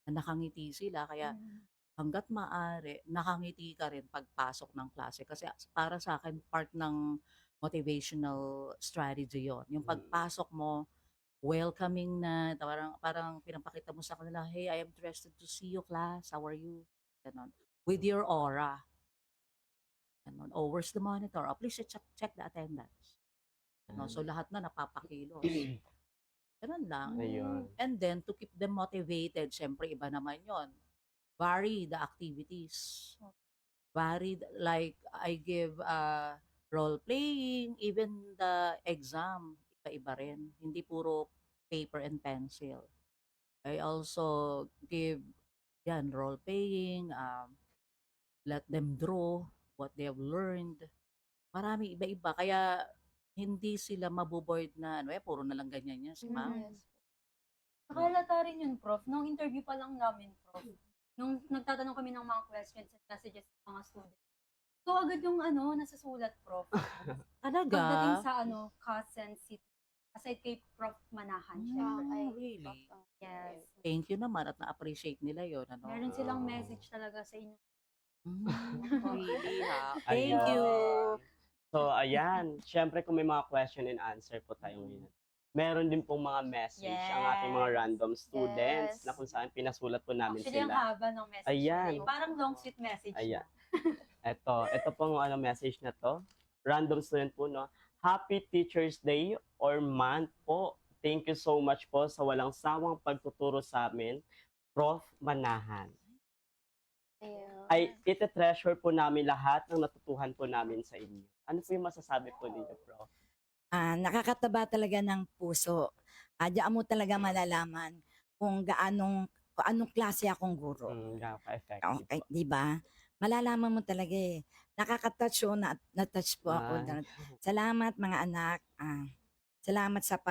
na nakangiti sila. Kaya hanggat maaari, nakangiti ka rin pagpasok ng klase. Kasi para sa akin, part ng motivational strategy yon. Yung pagpasok mo, welcoming na, parang pinapakita mo sa kanila, hey, I am interested to see you, class. How are you? Ganon. With your aura. Ganon. Oh, where's the monitor? Oh, please check the attendance. Ganon. So, lahat na napapakilos. Ganun lang. Ayun. And then, to keep them motivated, syempre, iba naman yon. Vary the activities. Vary, like, I give role-playing, even the exam, iba-iba rin. Hindi puro paper and pencil. I also give, role-playing, let them draw what they have learned. Marami, iba-iba. Kaya, hindi sila maboboard na, puro na lang ganyan yan si ma'am. Yes. Nakalata rin yun, Prof. Nung interview pa lang namin, Prof. Nung nagtatanong kami ng mga questions and messages ng mga students. So, agad yung nasasulat, Prof. Talaga? Pagdating sa Quezon City. Aside kay Prof. Manahan, syempre. Really? Yes. Thank you naman at na-appreciate nila yun. Ano? Meron silang message talaga sa inyo. Really, ha? Thank Ayun. you. So, ayan. Siyempre, kung may mga question and answer po tayo ngayon. Meron din pong mga message ang ating mga Yes. random students Yes. na kung saan pinasulat po namin Actually, ang sila. haba ng message. Ayan. nila. Parang long sweet message. Ayan. Ito pong message na to. Random student po, no? Happy Teacher's Day or month po. Thank you so much po sa walang sawang pagtuturo sa amin, Prof. Manahan. Ayun. Ay, ite-treasure po namin lahat ng natutuhan po namin sa inyo. Ano po yung masasabi po ninyo, Prof? Nakakataba talaga ng puso. Diyan mo talaga malalaman kung anong klase akong guro. Gano'n ka-effective Okay, po. di ba? Malalaman mo talaga eh. Nakaka-touch na-touch po ako. Ah. Salamat mga anak. Salamat sa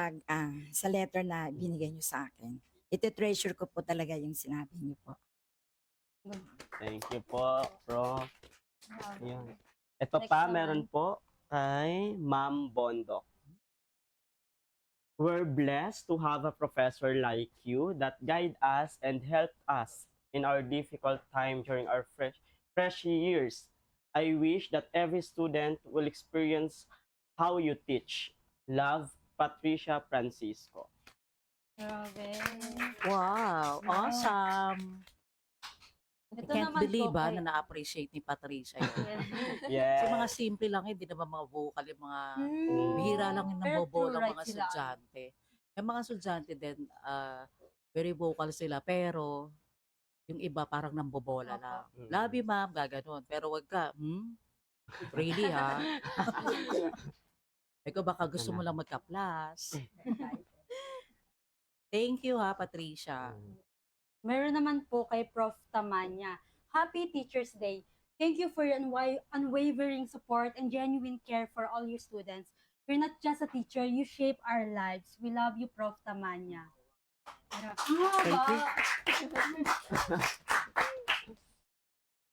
letter na binigay niyo sa akin. Ite-treasure ko po talaga yung sinabi niyo po. Thank you po, Prof. Ayan. Ito Next pa, naman. meron po kay Ma'am Bondok. We're blessed to have a professor like you that guide us and help us in our difficult time during our fresh years. I wish that every student will experience how you teach. Love, Patricia Francisco. Grabe. Wow, awesome. Ito I can't naman believe po kay- na na-appreciate ni Patricia yun. Yes. Kasi mga simple lang, hindi naman mga vocal, yung mga Mm. bihira lang yung Pero nabobola true, ng right mga sila. estudyante. Yung mga estudyante din, very vocal sila, pero yung iba parang nambobola Opo. lang. Love you, ma'am, gaganon. Pero wag ka, really ha? Ikaw baka gusto mo lang magka-plus. Thank you ha, Patricia. Meron naman po kay Prof. Tamanya. Happy Teacher's Day. Thank you for your unwavering support and genuine care for all your students. You're not just a teacher, you shape our lives. We love you, Prof. Tamanya. Thank you.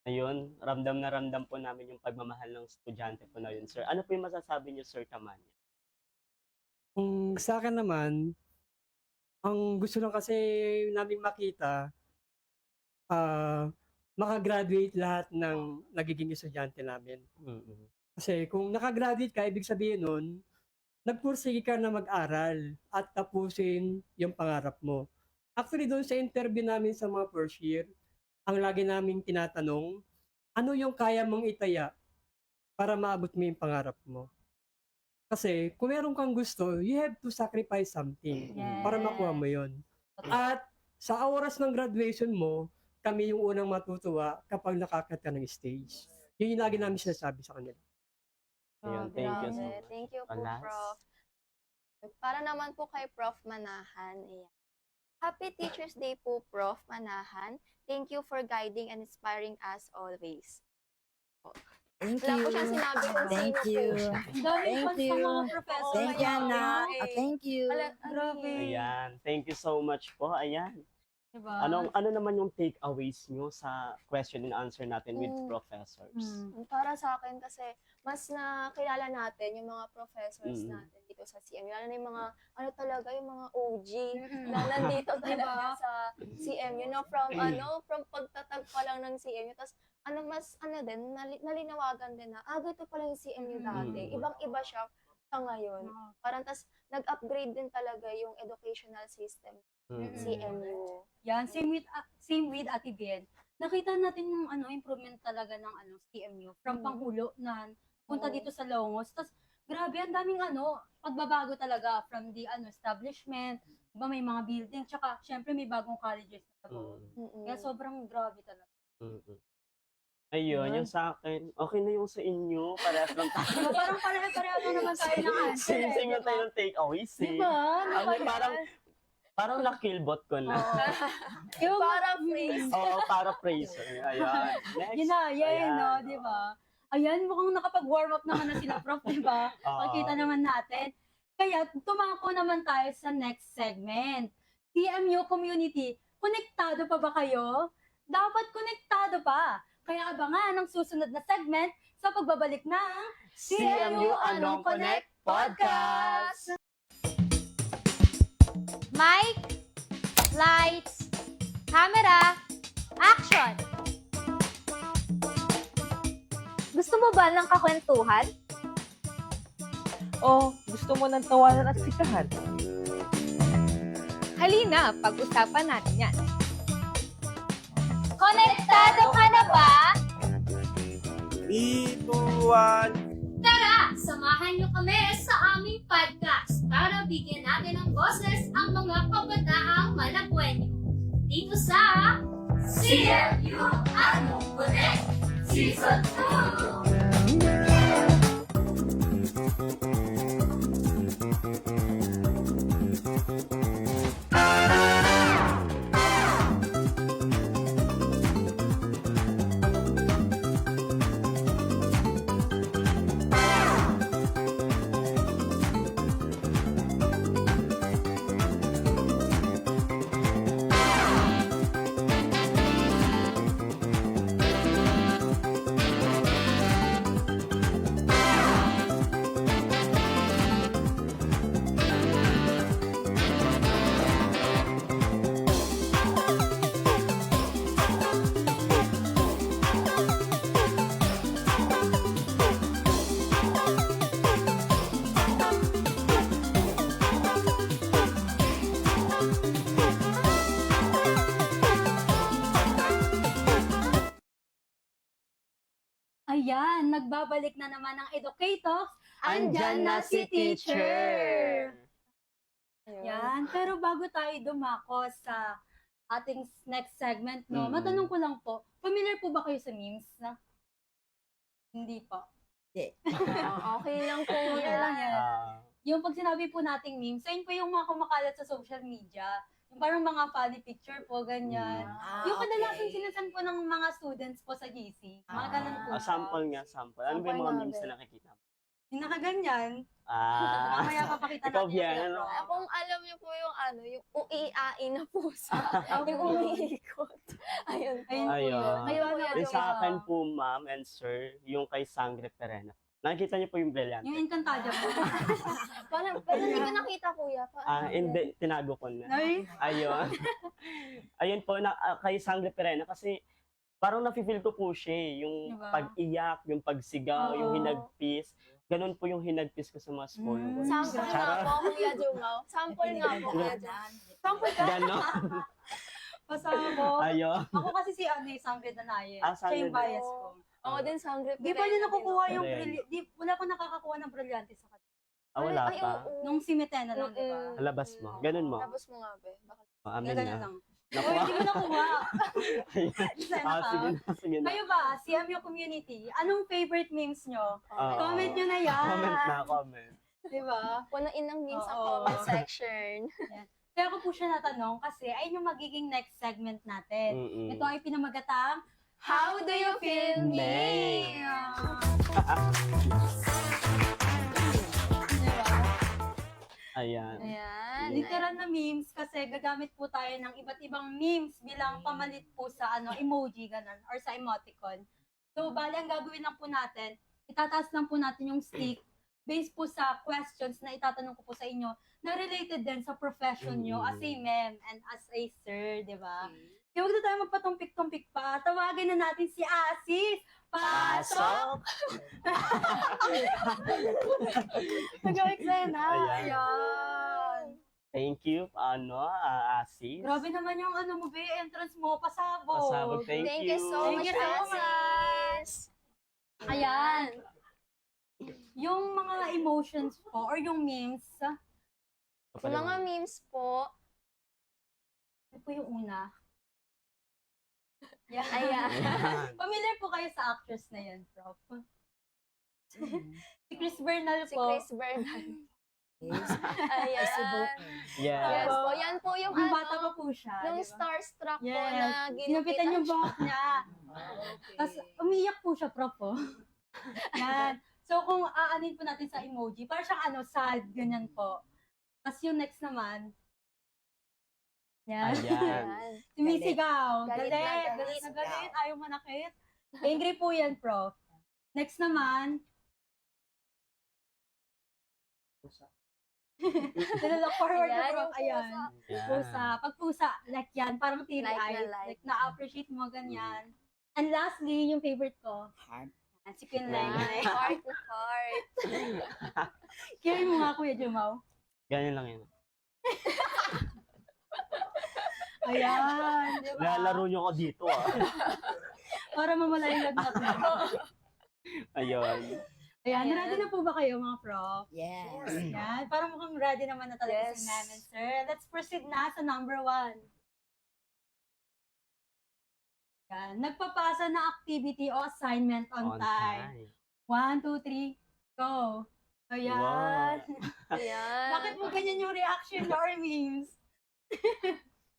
Ayun, ramdam na ramdam po namin yung pagmamahal ng estudyante po na yun, sir. Ano po yung masasabi niyo, Sir Tamanya? Kung sa akin naman, ang gusto lang kasi namin makita, makagraduate lahat ng nagiging estudyante namin. Mm-mm. Kasi kung nakagraduate ka, ibig sabihin nun, nagpursige ka na mag-aral at tapusin yung pangarap mo. Actually, doon sa interview namin sa mga first year, ang lagi naming tinatanong, ano yung kaya mong itaya para maabot mo yung pangarap mo? Kasi kung meron kang gusto, you have to sacrifice something para makuha mo yun. At sa oras ng graduation mo, kami yung unang matutuwa kapag nakakit ka ng stage. Yun yung lagi namin sinasabi sa kanila. Ayun, thank you so Grabe. much. Thank you po, Alas. Prof. Para naman po kay Prof. Manahan. Ayan. Happy Teacher's Day po, Prof. Manahan. Thank you for guiding and inspiring us always. Thank Wala you. po siyang sinabi kung Thank sino you. po siya. Ang daming Thank fans you. ng mga professor. Thank you, Kaya, anak. okay. Thank you. Grabe. Ayan, thank you so much po. Ayan. Diba? Ano naman yung takeaways nyo sa question and answer natin with Mm. professors? Para sa akin kasi, mas nakilala natin yung mga professors Mm. natin dito sa CMU. Lalo na yung mga, ano talaga, yung mga OG na Mm. nandito talaga Diba? sa CMU. No? From pagtatag pa lang ng CMU. Tapos, nalinawagan din na, ganito pala yung CMU dati. Mm. Ibang-iba siya sa ngayon. Parang, tas, nag-upgrade din talaga yung educational system Mm. CMU. Yan, same with Ate Bien. Nakita natin yung improvement talaga ng CMU from Panghulo na punta Oo. dito sa Longos. Tapos grabe, ang daming pagbabago talaga from the establishment, diba may mga building, tsaka syempre may bagong colleges na nagawa. Mm-mm. Kaya sobrang grabe talaga. Mm-mm. Ayun, yung sa akin, okay na yung sa inyo. Parehas lang tayo. Diba, parang pareho-pareho na naman tayo ng answer. Same yung tayo ng takeaways eh. Diba? Parang nakilbot ko na. Yung, Para phrase. Oo, para praise. Ayan. Next. yun na, Ayan. no, di ba? Ayan, mukhang nakapag-warm up naman na sila, Prof, di ba? Oo. Makita naman natin. Kaya, tumako naman tayo sa next segment. CMU community, konektado pa ba kayo? Dapat konektado pa. Kaya abangan ang susunod na segment sa pagbabalik ng CMU Anong Connect Podcast! Mic, lights, camera, action! Gusto mo ba ng kakwentuhan? O gusto mo ng tawanan at sikahan? Halina, pag-usapan natin yan. Konektado ka na ba? 3, 2, 1. Tara, samahan niyo kami sa aming podcast para bigyan natin ng boses ang mga kabataang malabwenyo. Dito sa CMU Anong Connect Season 2! Ayan, nagbabalik na naman ang Educator. Andyan na si teacher! Yan, pero bago tayo dumako sa ating next segment, no, Mm-mm. matanong ko lang po, familiar po ba kayo sa memes? Na? Hindi po. Okay lang po Okay lang yan. yung pag sinabi po nating memes, so yun po yung mga kumakalat sa social media. Yung parang mga funny picture po, ganyan. Yung kadalasan sinasan po ng mga students po sa GC. Mga ganun po. Sample nga, sample. Ano ba yung mga memes na nakikita mo? Yung nakaganyan, Ah, mamaya papakita ikaw, natin Bian, yung ano? prof. Kung alam niyo po yung ano, yung uiain na pusa. Okay. yung umiikot. Ayun po. Ayun po Ayun. yun. Ayun po Ayun yun. Yung sa akin po, ma'am and sir, yung kay Sangre Perena. Nakikita niyo po yung Brilliante? Yung Encantadia po. Parang, pero hindi ko nakita, kuya. Paano yun? Hindi, tinago ko na. Ay, Ayun. Ayun po, kay Sangre Perena kasi parang nafe-feel ko po siya yung Diba? pag-iyak, yung pagsigaw, yung Oo. hinagpis. Ganun po yung hinagpis ko sa mga school. Mm. Sample nga Charot. po, Kuya Jumaw. Sample nga po, Kuya Jumaw. Sample ka? Ganon. pasama. Ayun. Ako kasi si ano, Sangre Danaye. Ah, Siya yung Sangre bias ko. Ako din, Sangre. Di ba niya nakukuha yung Correct. wala pa nakakakuha ng brilyante sa kanya. Wala Ay, pa. oo. Nung si Metena lang, di ba? Labas mo. Ganun mo. Tapos mo nga, be. Baka Amin Ganun na. lang. Naku. Uy, hindi mo nakuha. Ah, sige na, sige na. Kayo ba, CMU community, anong favorite memes nyo? Oo. Comment nyo na yan. Comment na, comment. Di ba? punuin ng memes ang Oo. comment section. Kaya ko po siya natanong kasi ayun yung magiging next segment natin. Mm-mm. Ito ay pinamagatang How do you feel me? Me? Diba? Ayan. Ayan. Literal na memes kasi gagamit po tayo ng iba't ibang memes bilang pamalit po sa emoji ganun or sa emoticon. So, bali ang gagawin lang po natin, itataas lang po natin yung stick based po sa questions na itatanong ko po sa inyo na related din sa profession nyo as a ma'am and as a sir, di ba? Kaya huwag na tayo magpatumpik-tumpik pa. Tawagin na natin si Asis. Pasok! Nag-excited na. Ayan. Ayan. Thank you, Asis. Grabe naman yung mo, be, entrance mo, pasabog. Pasabog. Thank Thank you. you so Thank much, you so Asis. Ayan. Yung mga emotions po, or yung memes, Yung mga memes po, ano po yung una? Yan. ayan. Ayan. Familiar po kayo sa actress na yan, Prof. Si Chris Bernal Si po. Chris Bernal. Yes. Ayan. Yes. Yes po. Yan po yung Yung bata pa po siya. Nung di ba? starstruck po Yes. na Ginapitan yung buhok niya. Tapos umiyak po siya, Prof. Oh. Yan. So kung aanin po natin sa emoji, parang siyang sad, ganyan po. Tapos yung next naman, yan. Ayan. Sumisigaw. Galit Galit. na Galit na galit. galit. Ayaw manakit. Angry po yan, Prof. Next naman, nilalook forward na, Ayan, Prof. yung Ayan. Ayan. Pusa. Pag pusa, like yan, parang Like na teary-eyed. like. Like, na-appreciate mo ganyan. And lastly, yung favorite ko, Heart. si Queen Wow. Leng. Heart na heart. Kaya mo nga, Kuya Jumaw. Ganyan lang yun. Ayan. Diba? Lalaro nyo ko dito, Para mamala yung lagnat mo. Ayun. Ayan, Ayan. ready na po ba kayo, mga prof? Yes. Yan, parang mukhang ready naman na talaga si Yes. ma'am and sir. Let's proceed na sa number 1. Yan, nagpapasa na activity o assignment on time. 1, 2, 3, go. Ayan. Wow. Ayan. Bakit mo ganyan yung reaction or memes?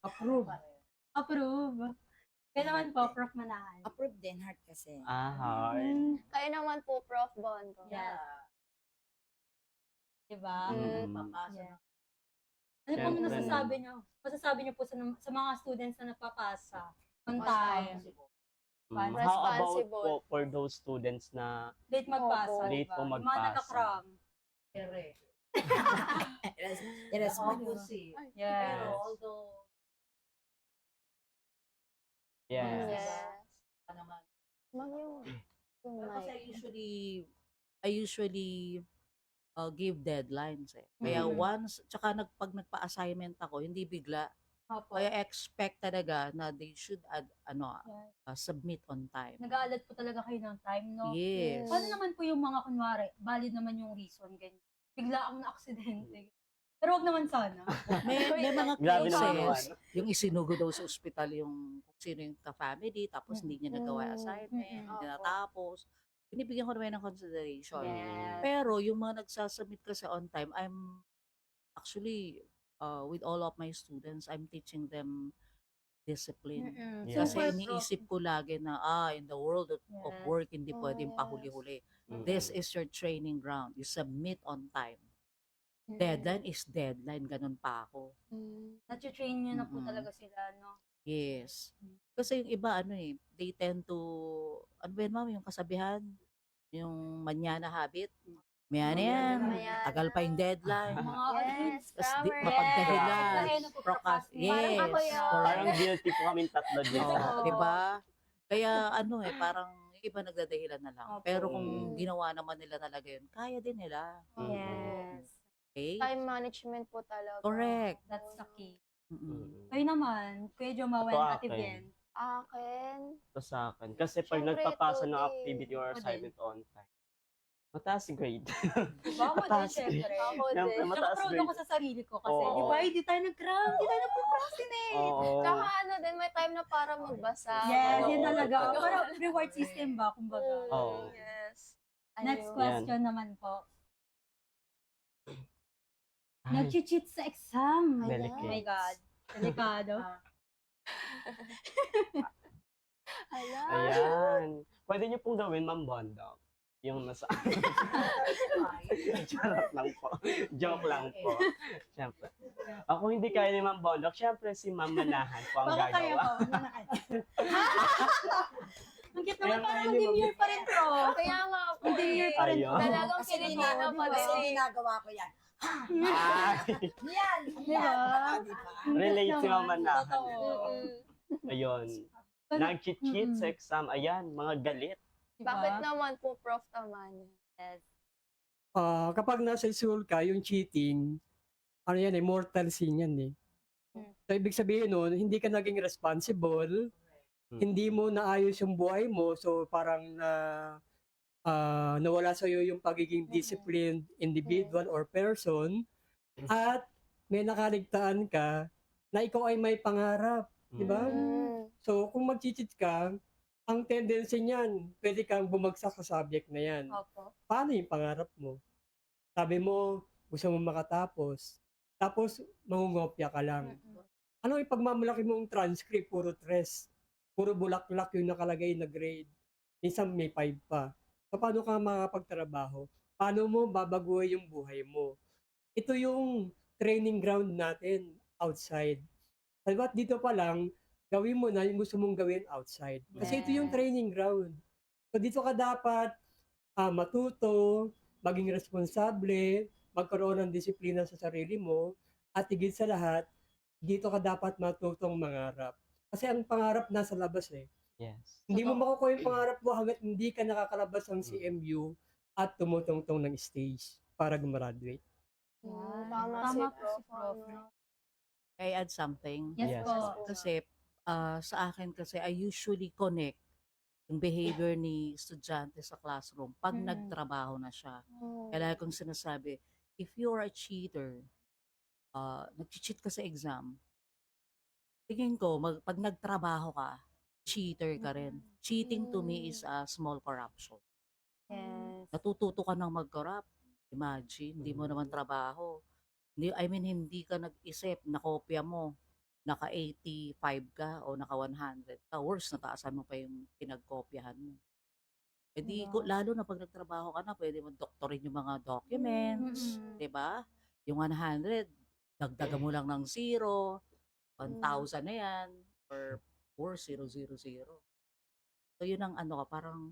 Approve. Approve. Kaya naman po, Prof Manahan. Approve din, heart kasi. Hard. Kayo naman po, Prof. Bongo. Yes. Diba? Mm. Yeah. Ano po Siyempre masasabi nyo? Masasabi nyo po sa mga students na nagpapasa on time. How How about Responsible. po for those students na Late magpasa. Opo. Late diba? po Yung mga magpasa. nagka-cram. Irresponsible. Yes. yes. Yes. Ma'am, yung Kasi mic. I usually give deadlines eh. Kaya Mhm. once, tsaka pag nagpa-assignment ako, hindi bigla. Opo. Kaya expect talaga na they should Yes. submit on time. Nag-aalad po talaga kayo ng time, no? Yes. Paano naman po yung mga kunwari, valid naman yung reason, ganyan. Bigla akong na-aksidente. Pero wag naman sana. May mga Grabe naman cases, yung isinugo daw sa ospital yung kung sino yung ka-family, tapos hindi niya nagawa yung assignment, Mm. hindi natapos. binibigyan ko naman ng consideration. Yes. Pero yung mga nagsasubmit kasi on time, I'm actually, with all of my students, I'm teaching them discipline. Yeah. Kasi Super, Prof. iniisip ko lagi na, in the world of Yes. work, hindi Oh, pwedeng yes. pahuli-huli. Mm-mm. This is your training ground. You submit on time. Deadline is deadline. Ganun pa ako. Nat-train nyo na po Mm-mm. talaga sila, no? Yes. Kasi yung iba, they tend to, ano ba yun, ma'am, yung kasabihan, yung manyana habit. Mayana yan. Mayana. Tagal pa yung deadline. Mga Yes, Tas flower. mapagdahilan. Yes. Yes. Parang ako yun. Parang guilty po kaming tatlo dito. Oo, diba? Kaya parang yung iba nagdadahilan na lang. Opo. Pero kung ginawa naman nila talaga yun, kaya din nila. Yes. Okay? Time management po talaga. Correct. That's the key. Mm-mm. Kayo naman, Kuya Jomawen, Ito Ate akin. Bien. Akin. Ito sa akin. Kasi pag Syempre, nagpapasa ng ito din. activity or Ako din. assignment on time, mataas yung grade. Diba? Ako din, Mataas syempre. Ako Siyempre, din. Tsaka mataas proud grade. ako sa sarili ko kasi, Oo. di ba, hindi tayo nag-cram, hindi tayo nag-procrastinate. Oo. Tsaka ano din, may time na para magbasa. Yes, Oo. yun talaga. Parang reward system ba, kumbaga. Oo. Yes. Next Ayun. question naman po. Ay, Nag-cheat sa exam. Delicate. Oh my God. Delikado. Ala. Ayan. Pwede niyo pong gawin, Ma'am Bondok. Yung nasa... Charot lang po. Joke lang po. Siyempre. Ako hindi kaya ni Ma'am Bondok. Siyempre si Ma'am Manahan po ang Baka kaya gagawa. po. Ang cute naman, Ayan, parang ayun, demure pa rin to. Kaya nga po. Demure pa rin to. Ayun. Talagang Kasi kinikita pa kasi din. ginagawa ko yan. Ay, Yan! Di ba? Diba? relate si Ma'am Manahan. Totoo. Ayun. Pero- Nag-cheat sa exam. Ayan, mga galit. Diba? Bakit naman po, Prof. Tamanya? Yes. Kapag nasa school ka, yung cheating, ano yan mortal sin yan eh. So, ibig sabihin nun, hindi ka naging responsible, hindi mo naayos yung buhay mo, so parang nawala sa'yo yung pagiging disciplined individual or person, at may nakaligtaan ka na ikaw ay may pangarap, di ba? So, kung mag-cheat ka, ang tendency niyan, pwede kang bumagsak sa subject na yan. Opo. Paano yung pangarap mo? Sabi mo, gusto mo makatapos. Tapos, mangungopya ka lang. Ano yung pagmamalaki mong transcript? Puro tres. Puro bulaklak yung nakalagay na grade. Minsan may 5 pa. So, paano ka makapagtrabaho? Paano mo babaguhin yung buhay mo? Ito yung training ground natin outside. Diba, dito pa lang, gawin mo na yung gusto mong gawin outside. Kasi ito yung Yes. training ground. So dito ka dapat matuto, maging responsable, magkaroon ng disiplina sa sarili mo, at higit sa lahat, dito ka dapat matutong mangarap. Kasi ang pangarap nasa labas eh. Yes. Hindi mo makukuha yung pangarap mo hanggat hindi ka nakakalabas ng CMU at tumutungtong ng stage para gumraduate. Tama si Tama po Prof. si Prof. ano. Can I add something? Yes, Yes. po. Kasi sa akin kasi I usually connect yung behavior ni estudyante sa classroom pag nagtrabaho na siya. Kaya lagi kong sinasabi, if you're a cheater, nag-cheat ka sa exam, tingin ko, pag nagtrabaho ka, cheater ka rin. Cheating to me is a small corruption. Yes. Natututo ka ng mag-corrupt. Imagine, hindi mo naman trabaho. Hindi ka nag-isip, nakopya mo, naka 85 ka o naka 100 ka. Worse, nataasan mo pa yung pinagkopyahan mo. E di, lalo na pag nagtrabaho ka na, pwede mo doktorin yung mga documents, di ba? Yung 100, dagdagan mo lang ng 0, 1,000 na yan, or 000. So, yun ang parang,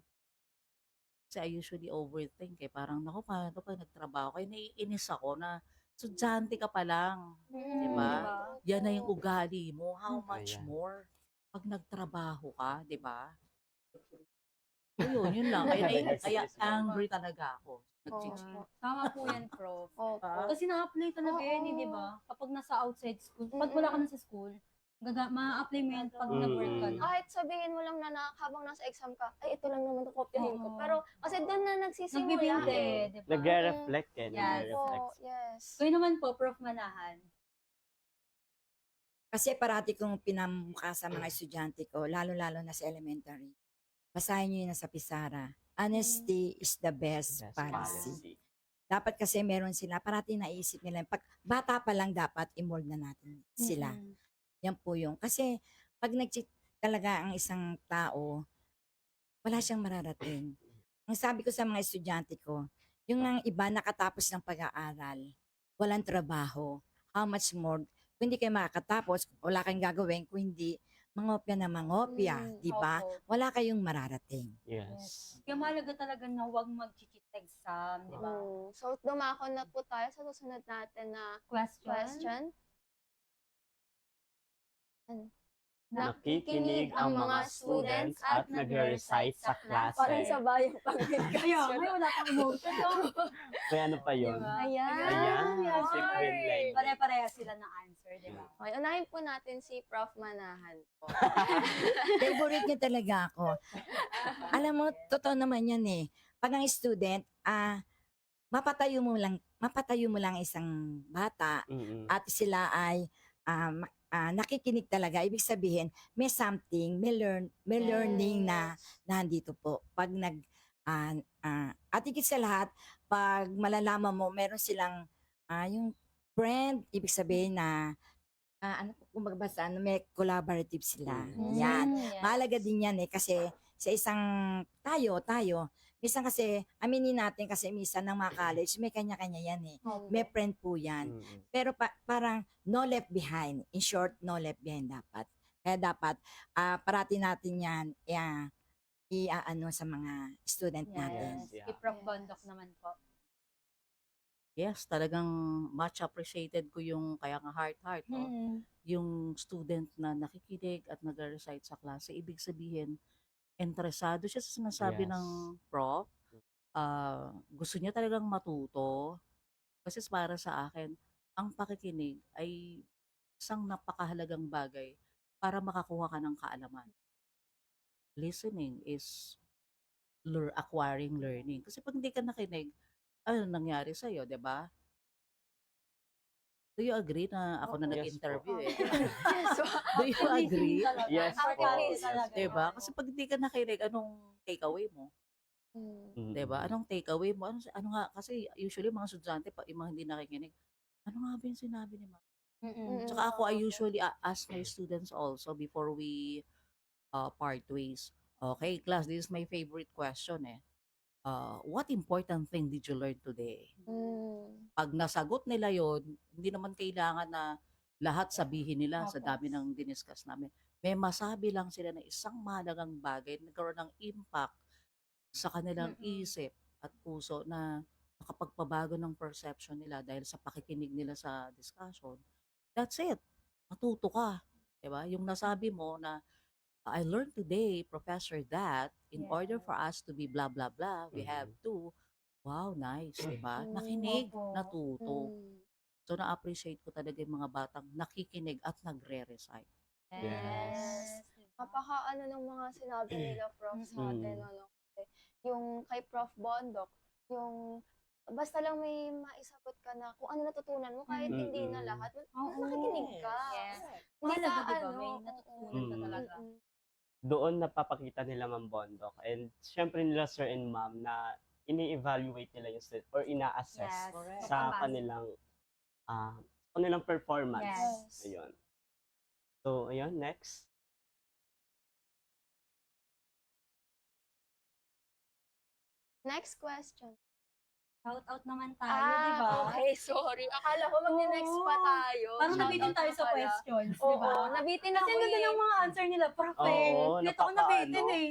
kasi I usually overthink eh. Parang, naku, paano pag nagtrabaho? Kaya naiinis ako na, estudyante ka pa lang. Di ba? Yan na yung ugali mo. How much Ayan. more? Pag nagtrabaho ka, di ba? Yun lang. Kaya angry talaga ako. Nag-cheat. Tama po yan, Prof. Opo. Kasi na-apply talaga yan, eh, di ba? Kapag nasa outside school, pag wala ka na sa school, ma-apply mo yan pag nag-work ka na. Kahit sabihin mo lang na habang nasa exam ka, ay ito lang naman ito kopyahin ko. Oo. Pero kasi doon na nagsisimula. Nagbibuild eh. eh, di ba? Nagre-reflect eh. Yes. Nagre-reflect. Opo, yes. Kayo naman po, Prof. Manahan. Kasi parati kong pinamukha sa mga estudyante ko, lalo-lalo na sa elementary. Basahin nyo yun sa Pisara. Honesty is the best, Best policy. policy. Dapat kasi meron sila, parati naisip nila, pag bata pa lang dapat i-mold na natin sila. Yan po yung, kasi pag nag-cheat talaga ang isang tao, wala siyang mararating. Ang sabi ko sa mga estudyante ko, yung ang iba nakatapos ng pag-aaral, walang trabaho, how much more, kung hindi kayo makakatapos, wala kayong gagawin, kung hindi, mangopya na mangopya, di ba? Opo. Wala kayong mararating. Yes. Kaya mahalaga talaga na huwag mag-cheat exam, di ba? So, dumako na po tayo sa susunod natin na Question? question. Nakikinig ang mga students at nag-recite sa klase. Parang sa bayang Kaya, pag-question. may wala pang emotion. May ano pa yun? Diba? Ayan. Ayan. Secret line. Pare-pareha sila ng answer, di ba? Okay, unahin po natin si Prof. Manahan po. Favorite niya talaga ako. Alam mo, totoo naman yan eh. Pag ang student, mapatayo mo lang isang bata Mm-mm. at sila ay nakikinig talaga. Ibig sabihin, may something, may learning na nandito po. Pag at higit sa lahat, pag malalaman mo, meron silang yung friend, ibig sabihin na kung magbasa, may collaborative sila. Yan. Mahalaga din yan eh kasi sa isang tayo, minsan kasi, aminin natin kasi minsan ng mga college, may kanya-kanya yan eh. May friend po yan. Mm-mm. Pero parang no left behind. In short, no left behind dapat. Kaya dapat, parati natin yan i-ano sa mga student natin. Yes. Kay Prof. Bondok naman po. Yes, talagang much appreciated ko yung kaya nga heart, yung student na nakikinig at nag-recite sa klase. Ibig sabihin, interesado siya sa sinasabi Yes. ng prof. Gusto niya talagang matuto. Kasi para sa akin, ang pakikinig ay isang napakahalagang bagay para makakuha ka ng kaalaman. Listening is acquiring learning. Kasi pag hindi ka nakinig, ano nangyari sa'yo, di ba? Do you agree na ako na Yes po. nag-interview eh? Yes, Do you agree? Yes po. Yes. Diba? Kasi pag hindi ka nakinig, anong takeaway mo? Mm-mm. Diba? Anong takeaway mo? Ano nga? Kasi usually mga estudyante, yung mga hindi nakikinig, ano nga ba yung sinabi ni ma'am? Tsaka ako, I usually ask my students also before we part ways. Okay, class, this is my favorite question eh. What important thing did you learn today? Pag nasagot nila yon, hindi naman kailangan na lahat sabihin nila sa dami ng diniscuss namin. May masabi lang sila na isang mahalagang bagay na nagkaroon ng impact sa kanilang isip at puso na nakapagpabago ng perception nila dahil sa pakikinig nila sa discussion. That's it. Matuto ka. Diba? Yung nasabi mo na, I learned today, Professor, that in order for us to be blah, blah, blah, we have to, wow, nice, diba? Nakinig, Opo. natuto. So, na-appreciate ko talaga yung mga batang nakikinig at nagre-recite. Yes. Napaka ng mga sinabi nila, Prof, sa atin, ano, kasi yung kay Prof. Bondok, yung basta lang may maisagot ka na kung ano natutunan mo, kahit hindi na lahat, makikinig ka. Yes. Hindi Mahalaga, ka, diba? ano, May natutunan ka talaga. Doon napapakita nila Ma'am Bondok and syempre nila Sir and Ma'am na ini-evaluate nila yung student or ina-assess Yes. sa Performance. kanilang performance. Yes. Ayun. So, ayun, next. Next question. Shout out naman tayo, di ba? Okay, sorry. Akala ko mag-next pa tayo. Parang Shout nabitin out tayo na sa pala. questions, di Oo, ba? nabitin Kasi ako nandun eh. yung mga answer nila, prof eh. Oo, Dito ako nabitin eh.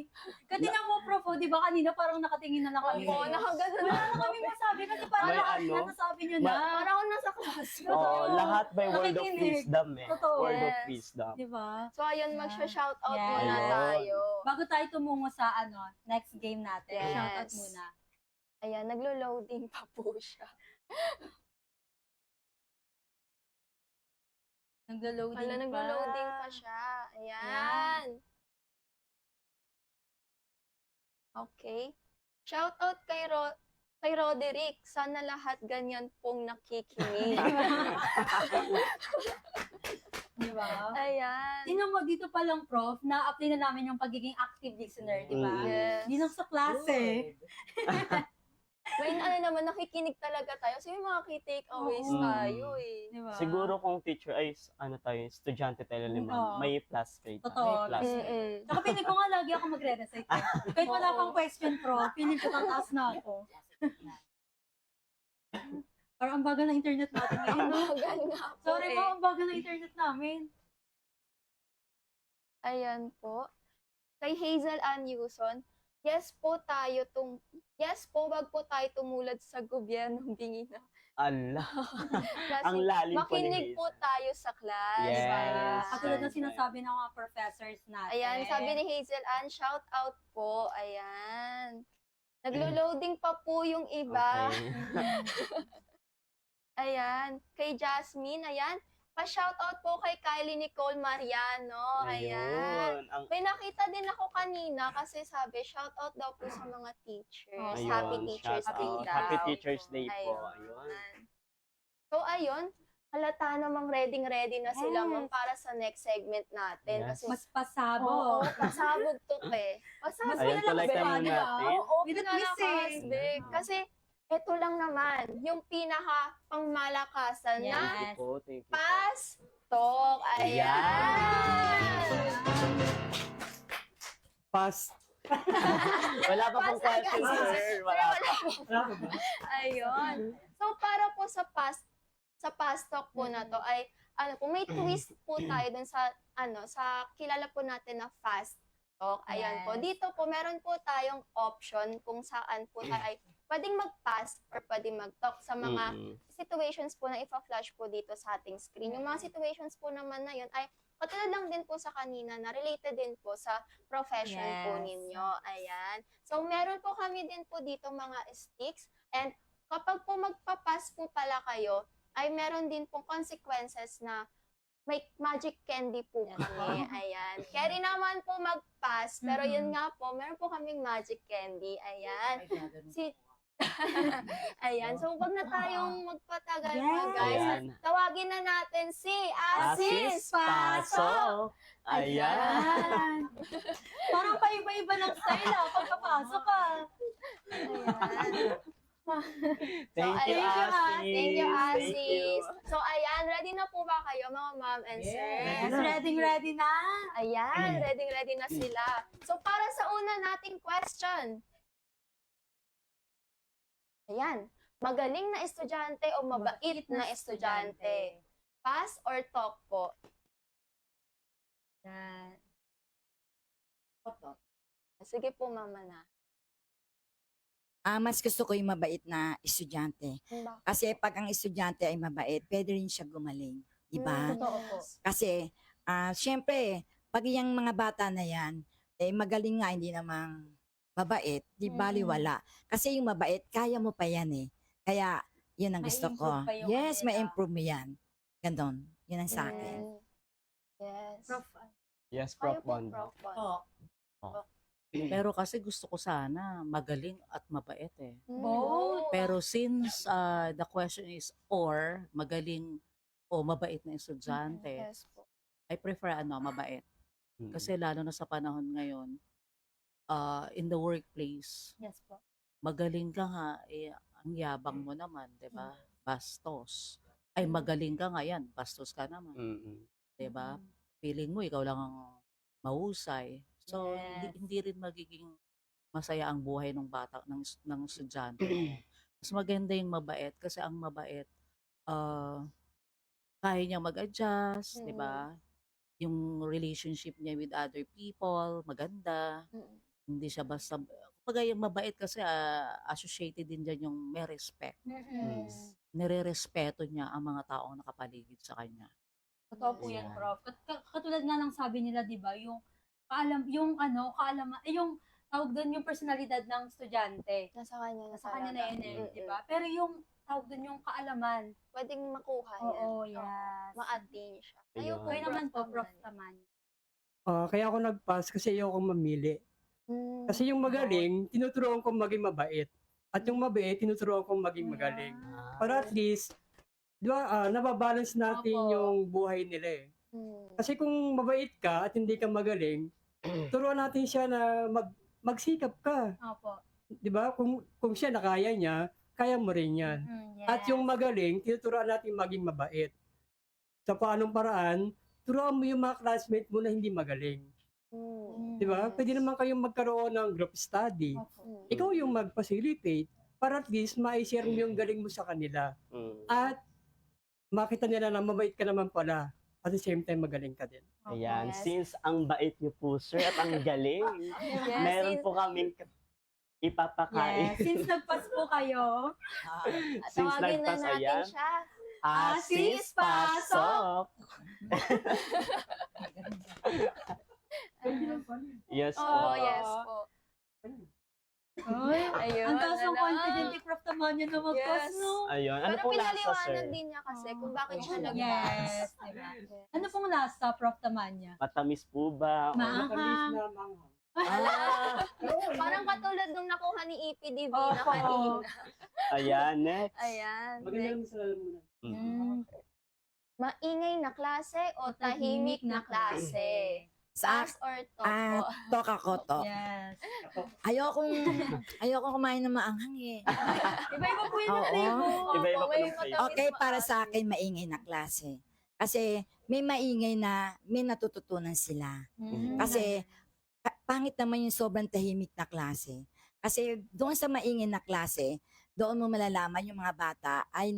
Katingnan mo, prof, oh, di ba kanina parang nakatingin na lang kami. Oo, nakagano Wala na. na kami masabi kasi parang May lahat ano, na nasabi nyo na. Parang ako nasa class. Oh, lahat by word of Nakikinig. wisdom eh. Totoo. Word of Yes. wisdom. Di ba? So, ayun, magsha-shout out Yes. muna Ayun. tayo. Bago tayo tumungo sa next game natin, Yes. shout out muna. Ayan, naglo-loading pa po siya. Naglo-loading Wala, pa. naglo-loading pa siya. Ayan. Okay. Shout out kay Roderick. Sana lahat ganyan pong nakikinig. Di ba? Ayan. Tingnan mo dito pa lang, Prof, na-apply na namin yung pagiging active listener, di ba? Yes. Hindi lang sa klase. May naman, nakikinig talaga tayo. So yung mga key takeaways Oo. tayo eh. Di ba? Siguro kung teacher ay tayo, estudyante tayo ni Oo. ma'am, may plus grade tayo. Totoo. May plus grade. Mm-mm. Saka piling ko nga lagi ako magre-recite. Kahit wala pang question, Prof, piling ko tataas na ako. Parang ang bagal ng internet natin ngayon, no? Magal nga po Sorry eh. po, ang bagal ng internet namin. Ayan po. Kay Hazel Ann Yuson, yes po, wag po tayo tumulad sa gobyernong bingi na. Allah. Kasi Ang lalim po ni makinig Hazel. po tayo sa class. Yes. Ayan. Katulad ng Right. sinasabi ng mga professors natin. Ayan, sabi ni Hazel Ann, shout out po. Ayan. Naglo-loading pa po yung iba. Okay. Ayan. Kay Jasmine, ayan. Pa-shoutout po kay Kylie Nicole Mariano. Ayan. Ayun. May nakita din ako kanina kasi sabi, shoutout daw po sa mga teachers. Ayun, Happy Teachers shout Day out. daw. Happy Teachers Day po. Ayun. Ayun. So, ayun. Halata namang ready na sila Yes. ma'am para sa next segment natin. Yes. Kasi, Mas pasabo. oo, pasabog to eh. Pasabog Ayun, tuloy tayo ba? muna natin. Oo, With a pinalakas, twist eh. babe. Kasi, ito lang naman, yung pinaka pangmalakasan na Yes. Thank you po. Thank you po. Fast Talk. Ayan! Past. Wala pa pong Fast question, agad. sir. Pero Wala wala po. Wala ka ba? Ayun. So, para po sa fast talk po na to ay, may twist po tayo dun sa, sa kilala po natin na fast talk. Ayan Yes. po. Dito po, meron po tayong option kung saan po tayo ay pwedeng mag-pass or pwedeng mag-talk sa mga situations po na ipa-flash po dito sa ating screen. Yung mga situations po naman na yun ay katulad lang din po sa kanina na related din po sa profession po Yes. ninyo. Ayan. So, meron po kami din po dito mga sticks and kapag po magpapass po pala kayo, ay meron din pong consequences na may magic candy po kami. Ayan. Carry naman po mag-pass, pero yun nga po, meron po kaming magic candy. Ayan. Si Ayan. So, wag na tayong magpatagal pa, guys. Ayan. Tawagin na natin si Asis Paso. Ayan. Ayan. Parang paiba-iba ng style pagkapasok ka. Ayan. Thank you, ayan. Asis. Thank you, Thank you. Asis. So, ayan. Ready na po ba kayo, mga ma'am and sir? Yes, ready na. Ayan. Ready na sila. So, para sa una nating question. Ayan. Magaling na estudyante o mabait na estudyante? Pass or talk po? Yan. Sige po, mama na. Mas gusto ko yung mabait na estudyante. Kasi pag ang estudyante ay mabait, pwede rin siya gumaling. Diba? Totoo po. Kasi, syempre, pag yung mga bata na yan, magaling nga, hindi namang mabait, di baliwala. Kasi yung mabait, kaya mo pa yan eh. Kaya, yun ang gusto ko. Ma-improve pa yung Yes, kanila. may improve mo yan. Ganon. Yun ang sa akin. Yes. Prof, Yes, Kayo Prof. po, Bondo. Prof. Bondo. Pero kasi gusto ko sana magaling at mabait eh. Both. Pero since the question is or magaling o mabait na estudyante, Yes po. I prefer mabait. Kasi lalo na sa panahon ngayon, in the workplace, Yes po. magaling ka nga, ang yabang mo naman, 'di ba? Bastos. Ay magaling ka nga yan, bastos ka naman, 'di ba? Feeling mo ikaw lang ang mahusay. So Yes. hindi rin magiging masaya ang buhay ng bata ng estudyante. Mas maganda yung mabait kasi ang mabait kaya niya mag-adjust, 'di ba? Yung relationship niya with other people, maganda. Hindi siya basta, kumbaga yung mabait kasi associated din dyan yung may respect. Nire-respeto niya ang mga taong nakapaligid sa kanya. Totoo po yan, Ayan. Prof. Katulad nga ng sabi nila, di ba, yung kaalaman, yung tawag doon yung personalidad ng estudyante. Nasa kanya na Nasa kanya na talaga. yun eh, di ba? Pero yung tawag doon yung kaalaman. Pwedeng makuha yan. Oo, yes. Ma-attain siya. Ayun. Kayo Kayo naman po, Prof. Taman. Kaya ako nag-pass kasi ayoko mamili. Kasi yung magaling, tinuturuan kong maging mabait. At yung mabait, tinuturuan kong maging magaling. Para at least, di ba, nababalance natin Opo. yung buhay nila eh. Kasi kung mabait ka at hindi ka magaling, turuan natin siya na magsikap ka. Opo. 'Di ba? Kung siya nakaya niya, kaya mo rin 'yan. Yes. At yung magaling, tinuturuan natin maging mabait. Sa paanong paraan, turuan mo yung mga classmate mo na hindi magaling. Di ba? Pwede naman kayong magkaroon ng group study. Opo. Ikaw yung mag-facilitate para at least ma-share mo yung galing mo sa kanila. At makita nila na mabait ka naman pala. At the same time, magaling ka din. Ayan, Yes. since ang bait niyo po, sir, at ang galing, Yes, meron since- po kaming ipapakain. Yes. Since nagpas po kayo, At Since tawagin na nagpas, natin ayan. siya. Asis pasok! Yes po. Oh, yes po. ay, Ayun. ang taas ng ano? confident ni Prof. Tamanya na magpas, Yes. no? Ayun, ano Pero pong lasa, sir? pinaliwanag din niya kasi kung bakit siya Oh. nag-pass. Yes, diba? Ano pong lasa, Prof. Tamanya? Matamis po ba? Maanghang. Matamis na manghang. Ah, Parang katulad nung nakuha ni EPDB na Opo. kanina. ayan, next. Ayan. Maganda lang sa lalamunan. Mm. Maingay na klase o tahimik na klase? Sa Pass or talk po? tok ako to. Yes. Ayokong kumain ng maanghang eh. Iba-iba po yung Oo. flavor. Iba-iba Opo, po may ng flavor. matamis Okay, pa para kasi. sa akin, maingay na klase. Kasi may maingay na may natututunan sila. Kasi pangit naman yung sobrang tahimik na klase. Kasi doon sa maingay na klase, doon mo malalaman yung mga bata ay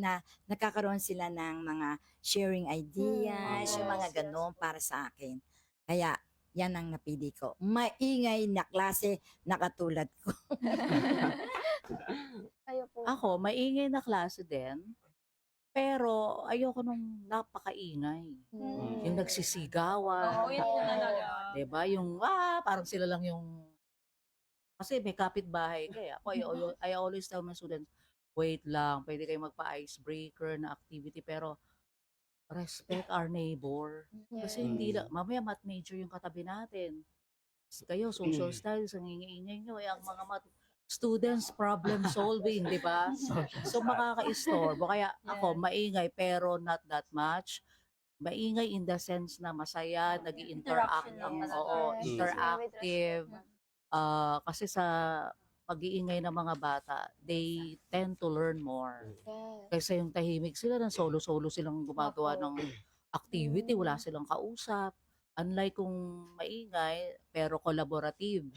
nagkakaroon sila ng mga sharing ideas, Mm, yung mga yes, ganun para sa akin. Kaya, yan ang napili ko. Maingay na klase na katulad ko. Kayo po. Ako, maingay na klase din. Pero ayoko nung napakaingay. Yung nagsisigawan. Oo, yun na talaga. Diba? Yung, parang sila lang yung... Kasi may kapitbahay. Kaya ako, I always tell my students, wait lang, pwede kayo magpa-icebreaker na activity, pero respect our neighbor. Kasi hindi lang, mamaya math major yung katabi natin. Kayo, social studies, ang ingay nyo, ang mga students problem solving, di ba? So makaka-istorbo. Kaya ako, maingay pero not that much. Maingay in the sense na masaya, nag-interact Interaction ang, lang. oo, Yes. interactive. Kasi sa pag-iingay ng mga bata, they tend to learn more. Yes. Kaysa yung tahimik sila, ng solo-solo silang gumagawa ng activity, wala silang kausap. Unlike kung maingay, pero collaborative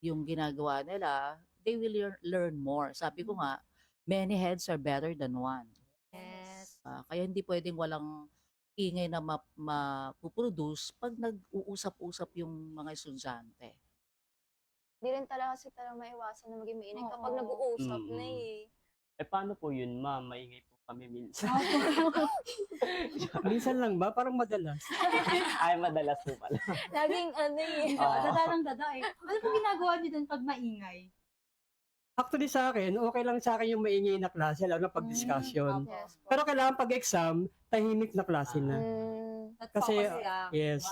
yung ginagawa nila, they will learn more. Sabi ko nga, many heads are better than one. Yes. Kaya hindi pwedeng walang ingay na mapuproduce pag nag-uusap-usap yung mga estudyante. Hindi rin talaga kasi talaga maiwasan na maging mainit kapag Oo. nag-uusap na Mm. eh. Eh, paano po yun, ma'am? Maingay po kami minsan. Minsan lang ba? Parang madalas. Ay, madalas po pala. Laging ano eh. Oo. Dada ng dada eh. Ano pong ginagawa niyo dun pag maingay? Actually sa akin, okay lang sa akin yung maingay na klase, lalo na pag-discussion. Yes po. Pero kailangan pag-exam, tahimik na klase na. At Kasi, focus lang. yes.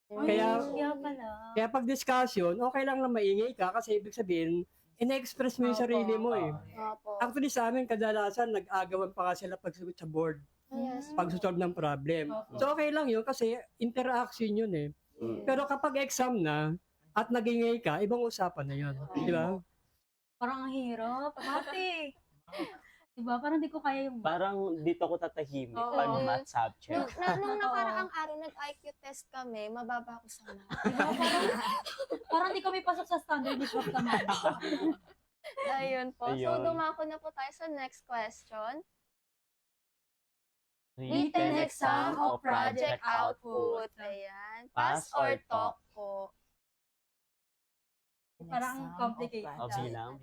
Kaya, Kaya pala. Kaya pag-discussion, okay lang na maingay ka kasi ibig sabihin, ina-express mo yung sarili mo eh. Opo. Actually sa amin, kadalasan nag-agawan pa nga sila pagsagot sa board, Yes. pag-solve ng problem. Opo. So okay lang yun kasi interaction yun eh. Mm. Pero kapag exam na at nagingay ka, ibang usapan na yun. Di ba? Parang ang hirap. Mati. Diba? Parang di ko kaya yung... Parang dito ko tatahimik Oo. pag math Nung, subject. nung nakaraang araw, nag-IQ test kami, mababa ko sa math. Diba? Parang di kami pasok sa standard ni Prof. Tamanya. Ayun po. So, Ayun. dumako na po tayo sa next question. Written exam o project output. Ayan. Pass Pass or or talk po. Parang complicated. O, bilang.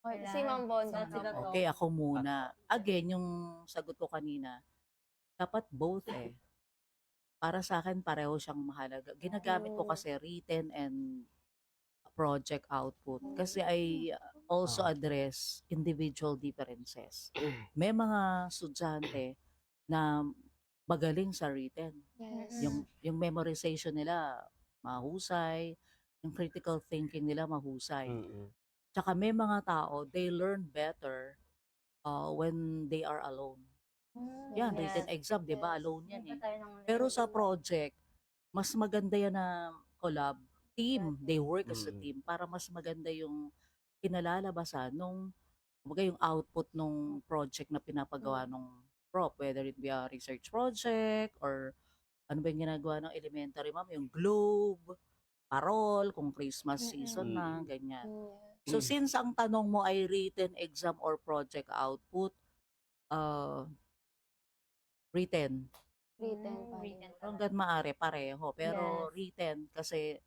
Okay, Ayan. si Ma'am Bondo. Saan sila to? Okay, ako muna. Again, yung sagot ko kanina, dapat both eh. Para sa akin, pareho siyang mahalaga. Ginagamit ko kasi written and project output. Kasi I also address individual differences. May mga estudyante na magaling sa written. Yes. Yung memorization nila mahusay, yung critical thinking nila mahusay. Mm-mm. Tsaka may mga tao, they learn better when they are alone. Yan, Yes. written exam, di ba? Yes. Alone yan Hindi eh. pa tayo ng Pero sa project, mas maganda yan na collab. Team, they work as a Mm. team para mas maganda yung kinalalabasan nung kumbaga yung output nung project na pinapagawa nung prof, whether it be a research project or ano ba yung ginagawa ng elementary ma'am, yung globe, parol, kung Christmas season na, ganyan. So since ang tanong mo ay written exam or project output, written. Written pa rin. written Hanggang maaari pareho, pero Yes. written kasi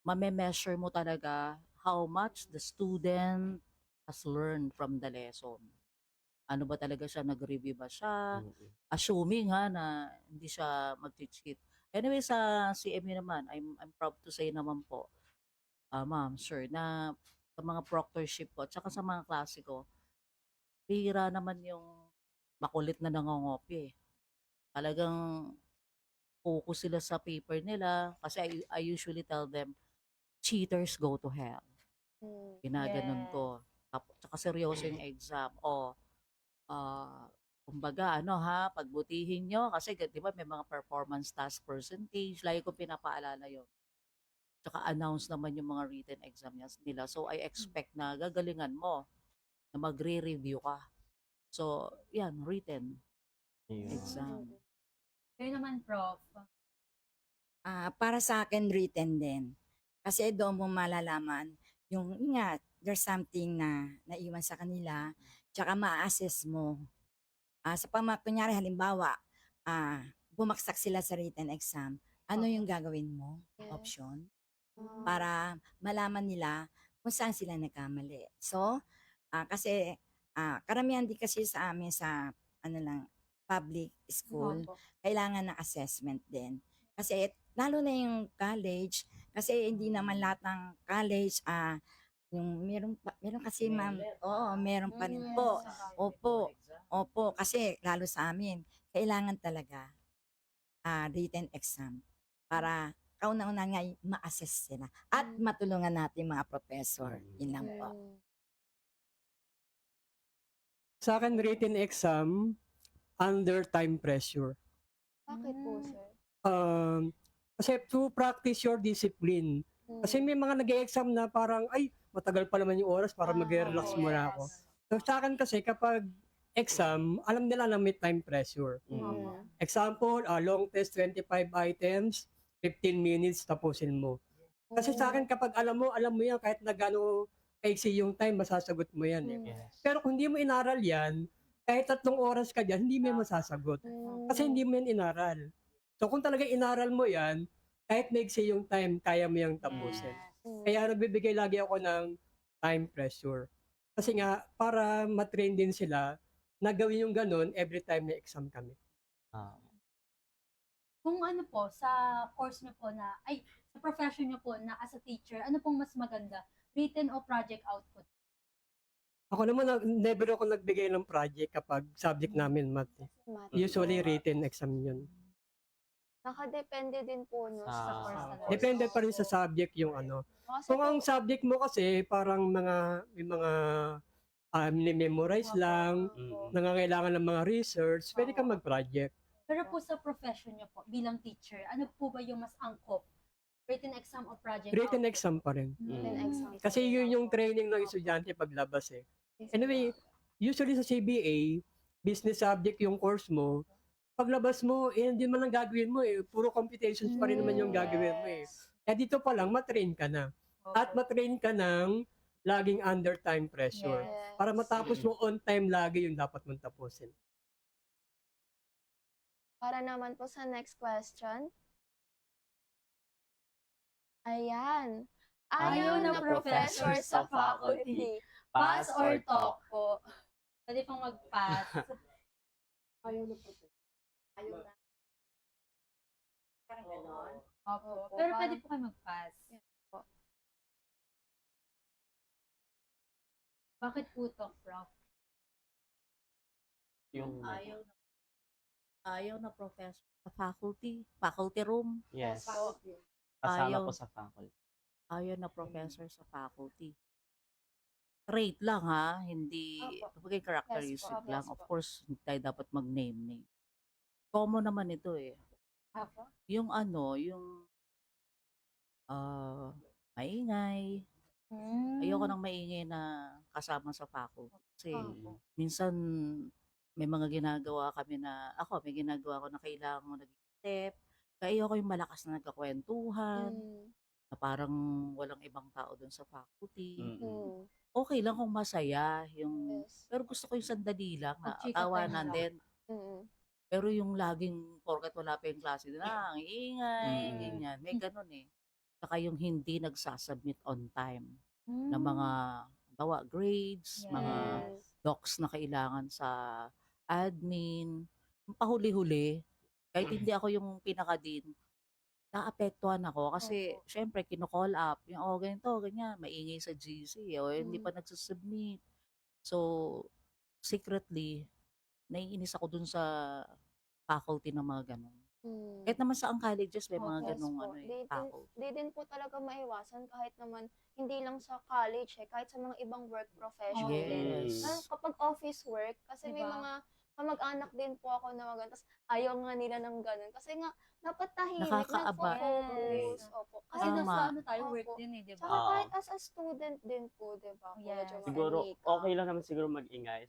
mame-measure mo talaga how much the student has learned from the lesson. Ano ba talaga siya, nag-review ba siya? Assuming na hindi siya mag-cheat. Anyway, sa CMU naman, I'm proud to say naman po, ma'am, sir, na sa mga proctorship ko, tsaka sa mga klase ko, bihira naman yung makulit na nangongopya eh. Talagang focus sila sa paper nila kasi I usually tell them, cheaters go to hell. Ginaganon ko. Tsaka seryoso yung exam. Kumbaga, pagbutihin nyo. Kasi, di ba, may mga performance task percentage. Lagi ko pinapaalala yun. Tsaka announce naman yung mga written exam nila. So, I expect na gagalingan mo na magre-review ka. So, yan, written exam. Kayo naman, Prof. Para sa akin, written din. Kasi doon mo malalaman yun nga, there's something na naiwan sa kanila, tsaka ma-assess mo. Kunyari, halimbawa, bumaksak sila sa written exam, ano yung gagawin mo? Yes. Option? Para malaman nila kung saan sila nagkamali. So, kasi karamihan din kasi sa amin sa public school, Opo. kailangan ng assessment din. Kasi lalo na yung college, kasi hindi naman lahat ng college yung meron kasi ma'am, oo, meron pa rin po. Opo, kasi lalo sa amin, kailangan talaga written exam para kauna-una nga ma-assess sila at matulungan natin mga professor. Yun lang po. Sa akin, written exam under time pressure. Bakit po, sir? Kasi to practice your discipline. Kasi may mga nag-exam na parang, ay, matagal pa naman yung oras para mag-relax muna ako. So sa akin kasi, kapag exam, alam nila na may time pressure. Example, long test, 25 items, 15 minutes, tapusin mo. Kasi sa akin, kapag alam mo yan, kahit na gano'ng kaiksi yung time, masasagot mo yan. Yes. Pero kung hindi mo inaral yan, kahit 3 oras ka dyan, hindi mo yan masasagot. Kasi hindi mo yan inaral. So kung talaga inaral mo yan, kahit maiksi yung time, kaya mo yung tapusin. Kaya nagbibigay lagi ako ng time pressure. Kasi nga, para matrain din sila na gawin yung ganun every time may exam kami. Kung ano po, sa course nyo po sa profession nyo po na as a teacher, ano pong mas maganda? Written o project output? Ako naman, never ako nagbigay ng project kapag subject namin math. Usually written exam yun. Nakadepende din po no, sa course na to. Depende pa rin sa subject yung ano. Kasi Kung ang po, subject mo kasi parang may mga memorize lang, nangangailangan ng mga research, pwede kang mag-project. Pero po sa profession nyo po, bilang teacher, ano po ba yung mas angkop? Written exam o project Written output? exam pa rin. written exam. Kasi yun yung training ng estudyante paglabas eh. Anyway, usually sa CBA, business subject yung course mo, paglabas mo, hindi man lang gagawin mo eh. Puro computations pa rin naman yung gagawin mo eh. Kaya dito pa lang, matrain ka na. At matrain ka ng laging under time pressure. Yes. Para matapos mo on time lagi yung dapat mong tapusin. Para naman po sa next question. Ayan. Ayaw na professor sa faculty. Pass or talk po? Pwede pong mag-pass. Ayaw na po. Ayaw na. Parang ganon. Opo. Opo, Pero parang- pwede po kayo mag-pass. po. Bakit po talk, Prof? Yung, Ayaw na professor sa faculty room. yes. Opo. Kasama Ayaw. po sa faculty. Ayaw na professor sa faculty. trait lang ha, hindi Opo. kumbaga characteristic Yes po, lang. yes Of po. course, hindi tayo dapat mag-name. Common naman ito eh. Opo. Yung ano, yung maingay. Ayoko ng maingay na kasama sa faculty. Kasi Opo. minsan may mga ginagawa kami na, may ginagawa ko na kailangan mo nag-isip. Kaya ayoko yung malakas na nagkakwentuhan, Mm. na parang walang ibang tao dun sa faculty. Mm. Okay lang kung masaya, yung, Yes. pero gusto ko yung sandali lang na Mag-chika time tawanan lang. din. Mm. Pero yung laging, porket wala pa yung klase na, ang ingay, Mm. ganyan. May ganun eh. Saka yung hindi nagsasubmit on time na Mm. mga grades, mga Yes. docs na kailangan sa admin, yung pahuli-huli, kahit hindi ako yung pinaka-dean, naapektuhan ako kasi Opo. syempre kino-call up, yung ganito, ganyan, maingay sa GC, o hindi pa nagsusubmit. So, secretly, naiinis ako dun sa faculty ng mga ganun. Mm. Kahit naman sa ang colleges may mga Yes ganung po. faculty. Di din po talaga maiwasan kahit naman hindi lang sa college kahit sa mga ibang work profession din. Yes. Kapag office work, kasi may Diba? mga kamag-anak din po ako na maganda. Tapos ayaw nga nila ng ganun. Kasi nga, dapat tahimik, Nakakaaba. nagpo-focus. Yes. Opo. Kasi Kasi nasa Tama. tayo, work Opo. din eh, di ba? Tsaka Oo. kahit as a student din po, di ba? Yes. Medyo Siguro, mahimik. okay lang naman siguro mag-ingay.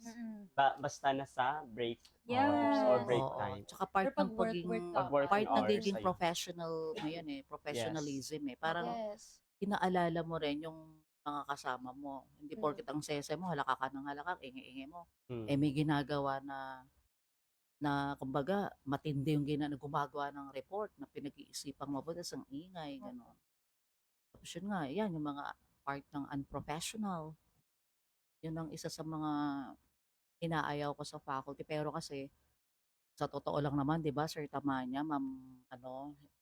Basta nasa break hours or Yes. break Oo. time. Tsaka part Pero pag ng work, pagiging, work ka. Pag working part ng hours, nagiging ayun. professional ngayon professionalism Parang Yes. inaalala mo rin yung mga kasama mo. Hindi Mm. porket ang sese mo, halaka ka ng halaka, ingi-ingi mo. Mm. May ginagawa na kumbaga matindi yung gumagawa ng report na pinag-iisipang mabuti, tas ang ingay, gano'n. Tapos yun nga, yan yung mga part ng unprofessional. Yun ang isa sa mga inaayaw ko sa faculty. Pero kasi, sa totoo lang naman, di ba, Sir Tamanya, ma'am,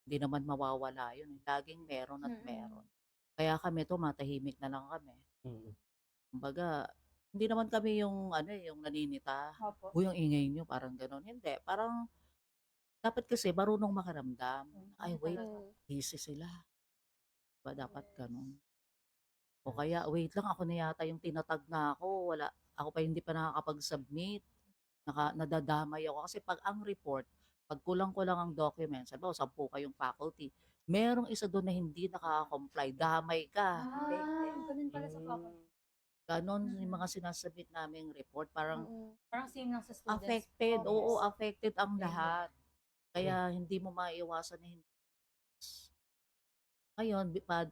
hindi naman mawawala yun. Laging meron at meron. Kaya kami tumatahimik na lang kami. Mm. Kumbaga, hindi naman kami yung yung naninita. Opo. Uy, ang ingay nyo, parang gano'n. Hindi, parang dapat kasi marunong makaramdam. Ay, wait, Mm. busy sila. Diba, dapat gano'n. O kaya, wait lang, ako na yata yung tinatag na ako. Ako pa hindi pa nakakapag-submit. Nadadamay ako. Kasi pag ang report, pag kulang-kulang ang documents, sabi ko, 10 kayong faculty, merong isa doon na hindi nakaka-comply, damay ka. Ganun pala sa faculty. Ganon yung mga sinasabit naming report. Parang Mm. Parang same lang sa students. affected. Yes. Oo, affected ang lahat. Kaya hindi mo maiiwasan na hindi. Ngayon,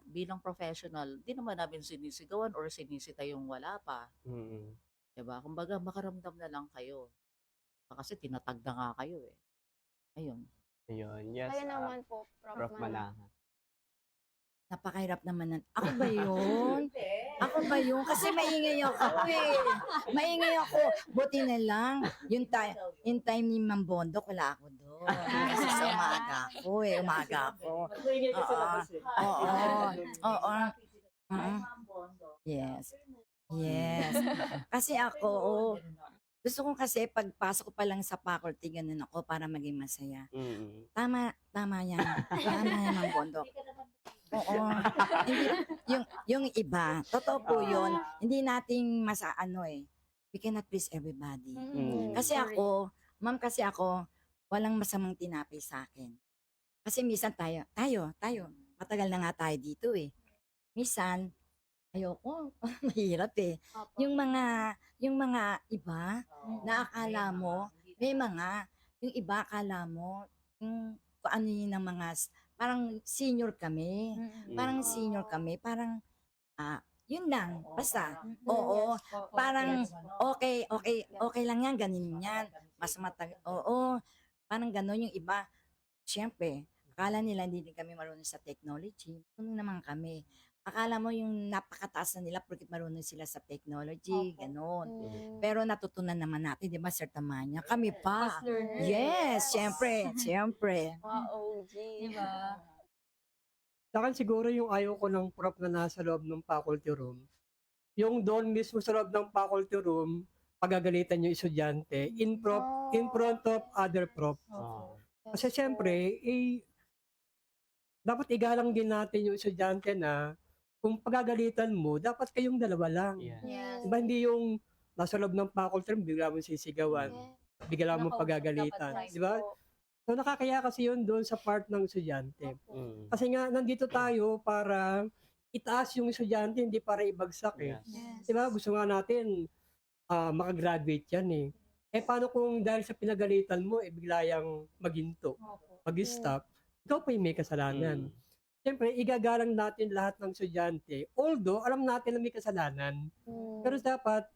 bilang professional, di naman namin sinisigawan or sinisita yung wala pa. Mm. Diba? Kumbaga, makaramdam na lang kayo. Kasi tinatag na nga kayo eh. Ayun. Ayun. Yes. Kaya naman po, Prof. Prof. Mana. Manahan. Napakahirap naman. Ako ba yun? Ako ba yun? Kasi maingay ako eh. Maingay ako. Buti na lang. Yung time ni Ma'am Bondok, wala ako doon. Kasi sa umaga ako eh. Umaga ako. Oo. Oo. Mm. Yes. Yes. Kasi ako, gusto ko kasi pagpasok ko pa lang sa faculty, ganun ako para maging masaya. Mm. Tama yan. Tama yan, Ma'am Bondok. Oo. yung iba, totoo po yun. Hindi nating we cannot please everybody. Mm. Kasi ako, walang masamang tinapay sa akin. Kasi minsan tayo, matagal na nga tayo dito eh. Minsan, ayoko, mahirap eh. Opo. Yung mga iba, na akala mo, yung iba akala mo, kung ano yun ng mga, parang senior kami. Parang senior kami, parang, yun lang, basta. Oo, Yes po. parang, Yes po. okay lang yan, ganun yan. Mas oo, parang ganun yung iba. Siyempre, akala nila hindi din kami marunong sa technology. Marunong naman kami. Akala mo yung napakataas na nila porque marunong sila sa technology, Opo. ganun. Mm. Pero natutunan naman natin, di ba, Sir Tamanya? Kami pa. Fast learner. Yes, siyempre. Mga OG. Diba? Sa akin siguro yung ayaw ko ng prof na nasa loob ng faculty room. Yung doon mismo sa loob ng faculty room, pagagalitan yung estudyante in front of other prof. Oh. Kasi siyempre, dapat igalang din natin yung estudyante na kung pagagalitan mo, dapat kayong dalawa lang. Yes. Yes. Diba hindi yung nasa loob ng faculty room, bigla mo sisigawan, Yes. bigla mo Nakausap pagagalitan. dapat, Di ba? Po. So nakakaya kasi yun doon sa part ng estudyante. Mm. Kasi nga, nandito tayo para itaas yung estudyante, hindi para ibagsak eh. Yes. Yes. Di ba? Gusto nga natin makagraduate yan eh. Eh paano kung dahil sa pinagalitan mo, bigla yung maginto, Opo. mag-stop, ikaw pa yung may kasalanan. Mm. Siyempre, igagalang natin lahat ng estudyante. Although, alam natin na may kasalanan. Mm. Pero dapat,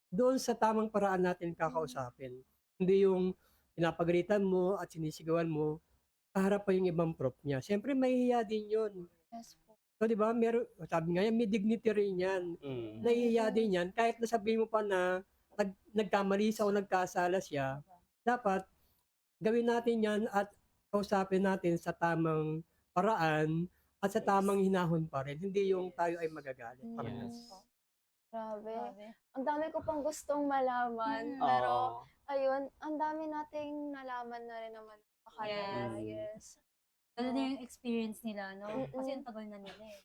doon sa tamang paraan natin kakausapin. Hindi yung pinapagalitan mo at sinisigawan mo, kaharap pa yung ibang prof niya. Siyempre, mahihiya din yun. Yes po. So, di ba, sabi nga yan, may dignity rin yan. Mm. Nahihiya din yan. Kahit nasabihin mo pa na nagkamali siya o nagkasala siya, dapat gawin natin yan at kausapin natin sa tamang paraan at sa tamang hinahon pa rin. Hindi yung tayo ay magagalit. Mm. Parang Yes. ganun. Grabe. Grabe. Ang dami ko pang gustong malaman. Mm. Pero, Oo. ayun, ang dami nating nalaman na rin naman sa kanila. Yes. Yes. Lalo na yung experience nila, no? Mm-mm. Kasi ang tagal na nila eh.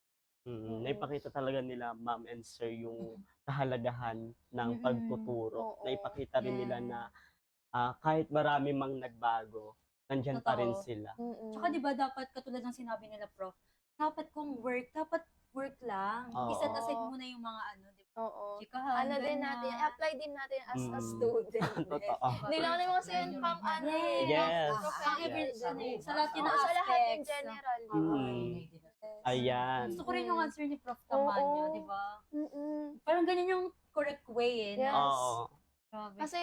Naipakita talaga nila, ma'am and sir, yung kahalagahan ng Mm-mm. pagtuturo. Oo. Naipakita rin nila Yeah. na kahit marami mang nagbago, nandyan pa rin Totoo. sila. Mm-mm. Tsaka di ba dapat, katulad ng sinabi nila, Prof, dapat kung dapat work lang. Oo. Iset aside muna yung mga di ba? Oo. Chikahan, Ano din ganyan. natin, apply din natin as a Mm. student. Totoo. Hindi lang naman kasi yun pang ano eh. Yes. pang Pang every Yes. sa lahat yun Oo, na sa lahat yung aspects. general. Mm. Yes. Ayan. Gusto ko rin yung answer ni Prof. Tamanyo, Oo. di ba? Mm-mm. Parang ganyan yung correct way eh. Yes. No? Oo. Grabe. Kasi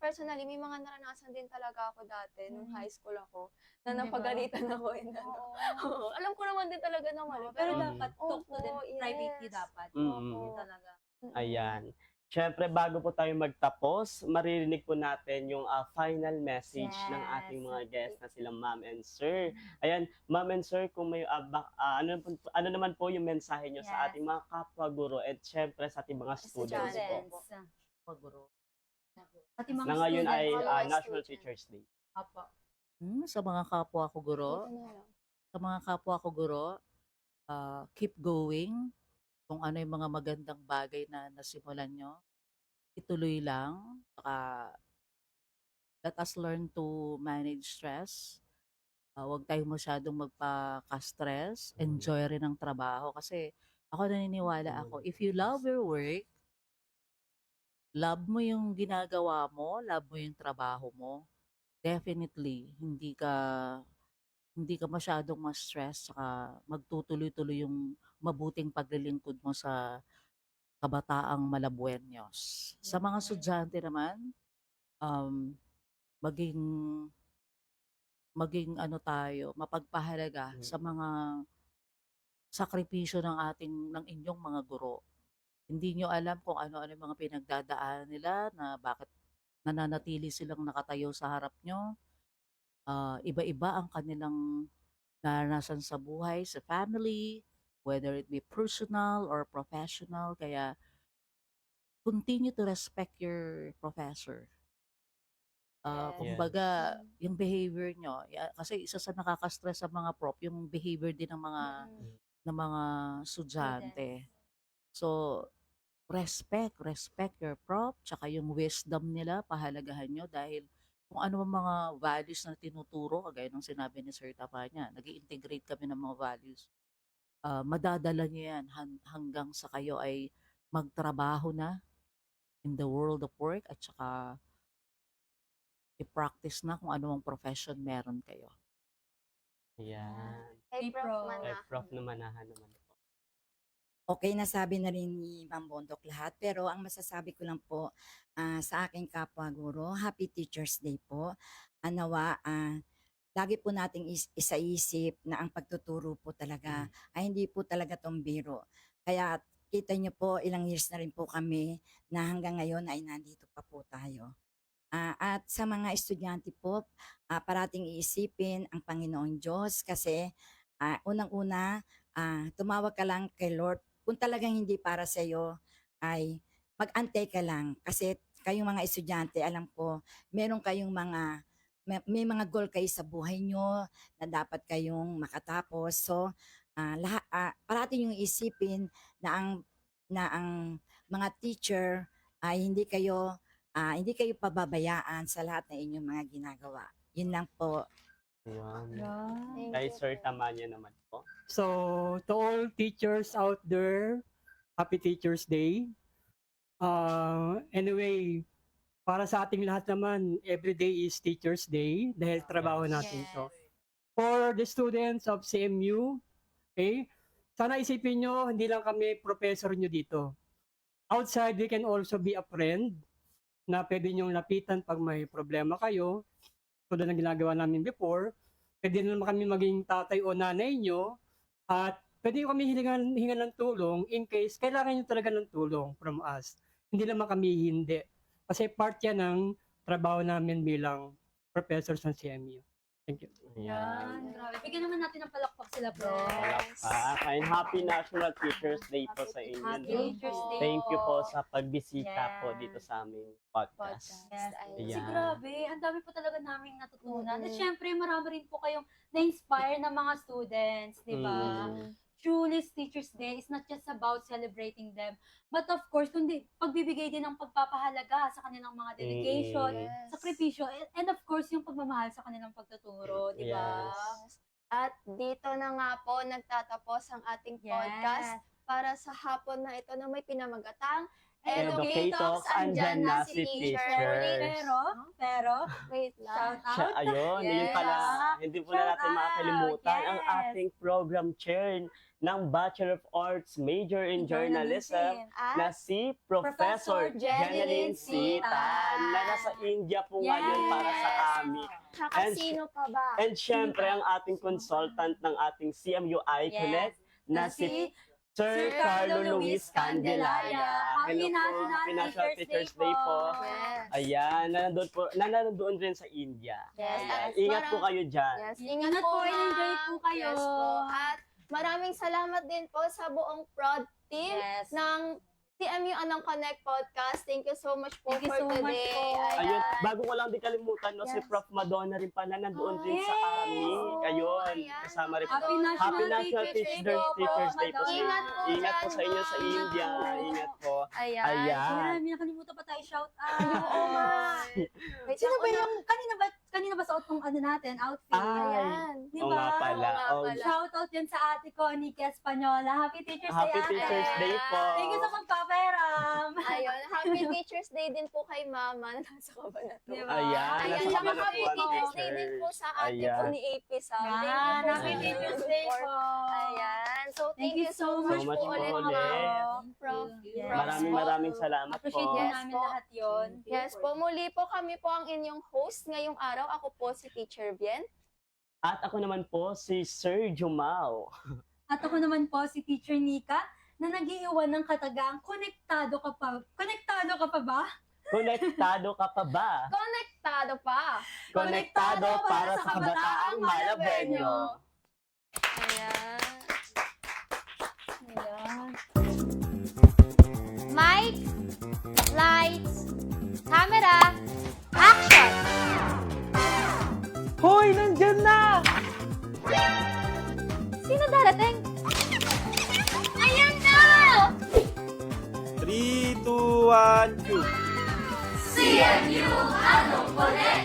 personally, may mga naranasan din talaga ako dati nung Mm. high school ako na Di ba? napagalitan ako. Oo. Oo. Alam ko naman din talaga na mali. Pero Mm. dapat talk to them Oo, yes. privately dapat. Mm. Hindi talaga. Ayan. Siyempre, bago po tayo magtapos, maririnig po natin yung final message ng Yes. ating mga guests na sila ma'am and sir. Ayan, ma'am and sir, kung may ano naman po yung mensahe nyo sa Yes. ating mga kapwa-guro at siyempre sa ating mga students po. Students. Paguro. Pati mga Na ngayon ay students, mga National students. Teachers Day. Apo. Sa mga kapwa ko guro, keep going. Kung ano yung mga magandang bagay na nasimulan nyo, ituloy lang. Saka, let us learn to manage stress. Huwag tayo masyadong magpaka-stress. Enjoy rin ang trabaho. Kasi ako naniniwala ako, if you love your work, love mo yung ginagawa mo, love mo yung trabaho mo, definitely, hindi ka masyadong ma-stress, saka magtutuloy-tuloy yung mabuting paglilingkod mo sa kabataang Malabueños. Sa mga estudyante naman, maging mapagpahalaga sa mga sakripisyo ng inyong mga guro. Hindi nyo alam kung ano-ano yung mga pinagdadaanan nila, na bakit nananatili silang nakatayo sa harap nyo. Iba-iba ang kanilang naranasan sa buhay, sa family, whether it be personal or professional. Kaya, continue to respect your professor. Kumbaga, yung behavior nyo, kasi isa sa nakaka-stress sa mga prof, yung behavior din ng mga estudyante. So, respect your prof, tsaka yung wisdom nila, pahalagahan nyo dahil kung ano mga values na tinuturo, kagaya ng sinabi ni Sir Tapanya, nag-i-integrate kami ng mga values. Madadala nyo yan hanggang sa kayo ay magtrabaho na in the world of work at saka i-practice na kung anong profession meron kayo. Ayan. Kay Kay Prof. Prof. Kay Manahan. Prof. Namanahan naman po. Okay, nasabi na rin ni Ma'am Bondok lahat, pero ang masasabi ko lang po sa aking kapwa guro, Happy Teacher's Day po. Nawa, lagi po nating isaisip na ang pagtuturo po talaga ay hindi po talaga tong biro. Kaya kita nyo po, ilang years na rin po kami na hanggang ngayon ay nandito pa po tayo. At sa mga estudyante po, parating iisipin ang Panginoong Diyos kasi unang-una, tumawag ka lang kay Lord. Kung talagang hindi para sa iyo, ay mag-antay ka lang. Kasi kayong mga estudyante, alam ko, meron kayong may mga goal kayo sa buhay nyo na dapat kayong makatapos. So, parati yung isipin na ang mga teacher ay hindi kayo pababayaan sa lahat ng inyong mga ginagawa. Yun lang po. Ayan. Thank Kay you Sir po. Tamanya naman po. So, to all teachers out there, Happy Teachers Day. Anyway, para sa ating lahat naman, every day is Teachers Day dahil trabaho natin to. For the students of CMU, okay, sana isipin nyo, hindi lang kami professor nyo dito. Outside, we can also be a friend na pwede nyong lapitan pag may problema kayo. Tulad ng ginagawa namin before, pwede naman kami maging tatay o nanay nyo at pwede kami hingan ng tulong in case kailangan nyo talaga ng tulong from us. Hindi naman kami hindi. Kasi part yan ng trabaho namin bilang professors ng CMU. Thank you. Ayan. Grabe. Bigyan naman natin ng palakpak sila, bro. And Happy National Teachers Day po sa inyo. Happy no? Teachers Day Thank you po po. sa pagbisita po Yes. dito sa aming podcast. Yes. Ayan. Kasi grabe, ang dami po talaga naming natutunan. At Mm. syempre, marami rin po kayong na-inspire na mga students, di ba? Mm. Truly, Teachers Day is not just about celebrating them, but of course, kundi pagbibigay din ng pagpapahalaga sa kanilang mga dedication, Yes. sakripisyo, and of course, yung pagmamahal sa kanilang pagtuturo, di ba? Yes. At dito na nga po nagtatapos ang ating podcast para sa hapon na ito na may pinamagatang Educators, andyan na si teachers. Pero, Wait lang. shout out. Ayun, yun Yes. pala. Hindi po na Shout natin out. makakalimutan ang Yes. ating program chair ng Bachelor of Arts Major in Journalism na si Professor Jeneline Sitan na nasa India po ngayon para sa amin. Tsaka And- sino pa ba? And syempre, ang ating consultant ng ating CMU iConnect na si Sir Carlo Luis Candelaria. Happy Hello po. National Happy National Teachers Teachers Day po. Yes. Ayan, nanonood rin sa India. Yes. Ayan. Ingat po kayo dyan. Yes, Ingat po, enjoy ma'am. po kayo. Yes po. At maraming salamat din po sa buong prod team Yes. ng CMU Anong Connect Podcast. Thank you so much po Thank you for so much today. po. Ayun, bago ko lang din kalimutan, no, si Yes. Prof. Madonna rin pala nandoon rin sa yes. amin. Ayun, Ayan. kasama rin po. Happy Happy National National Teachers Teachers Day po, Day po sa inyo. Ingat po Ingat po dyan, sa inyo sa ma'am. India. Ingat po. Ayan. Ayan. Ayan, may nakalimutan pa tayo shout out. Oo nga. Wait Sino lang, ba yung, kanina ba suot ng natin, outfit? Ay. Ayan. Di Oo ba? nga pala. Oo nga Oh, pala. Shout out yan sa ate ko, Nikki Espanyola. Happy Teachers Day, Happy ate. Teachers Day po. Thank you sa pagpapahiram. Ayun. Happy Teachers Day din po kay Mama na nasa Cabanatuan. Di ba? Ayan, Ayan, nasa saka Cabanatuan Happy Teachers Day teacher. din po sa ate Ayan. po ni AP Sam. Thank you Yan, po Happy sa Teachers inyong Day support. po. Ayan. So, Thank thank you you so so much much po po ulit, ulit. Ma'am. Prof. Yes. Props Maraming po. salamat po. Appreciate din Yes namin po. lahat yun. Yes po, muli po kami po ang inyong host ngayong araw. Ako po si Teacher Bien. At ako naman po si Sir Jumao. At ako naman po si Teacher Nika na nag-iiwan ng katagang konektado ka pa ba? Konektado ka pa ba? Konektado pa. Konektado para sa kabataang Malabueño. Ayan. Ayan. Mic, lights, camera, action! Hoy, nandyan na! Sino darating? Ayan na! 3, 2, 1, 2. CMU Anong Connect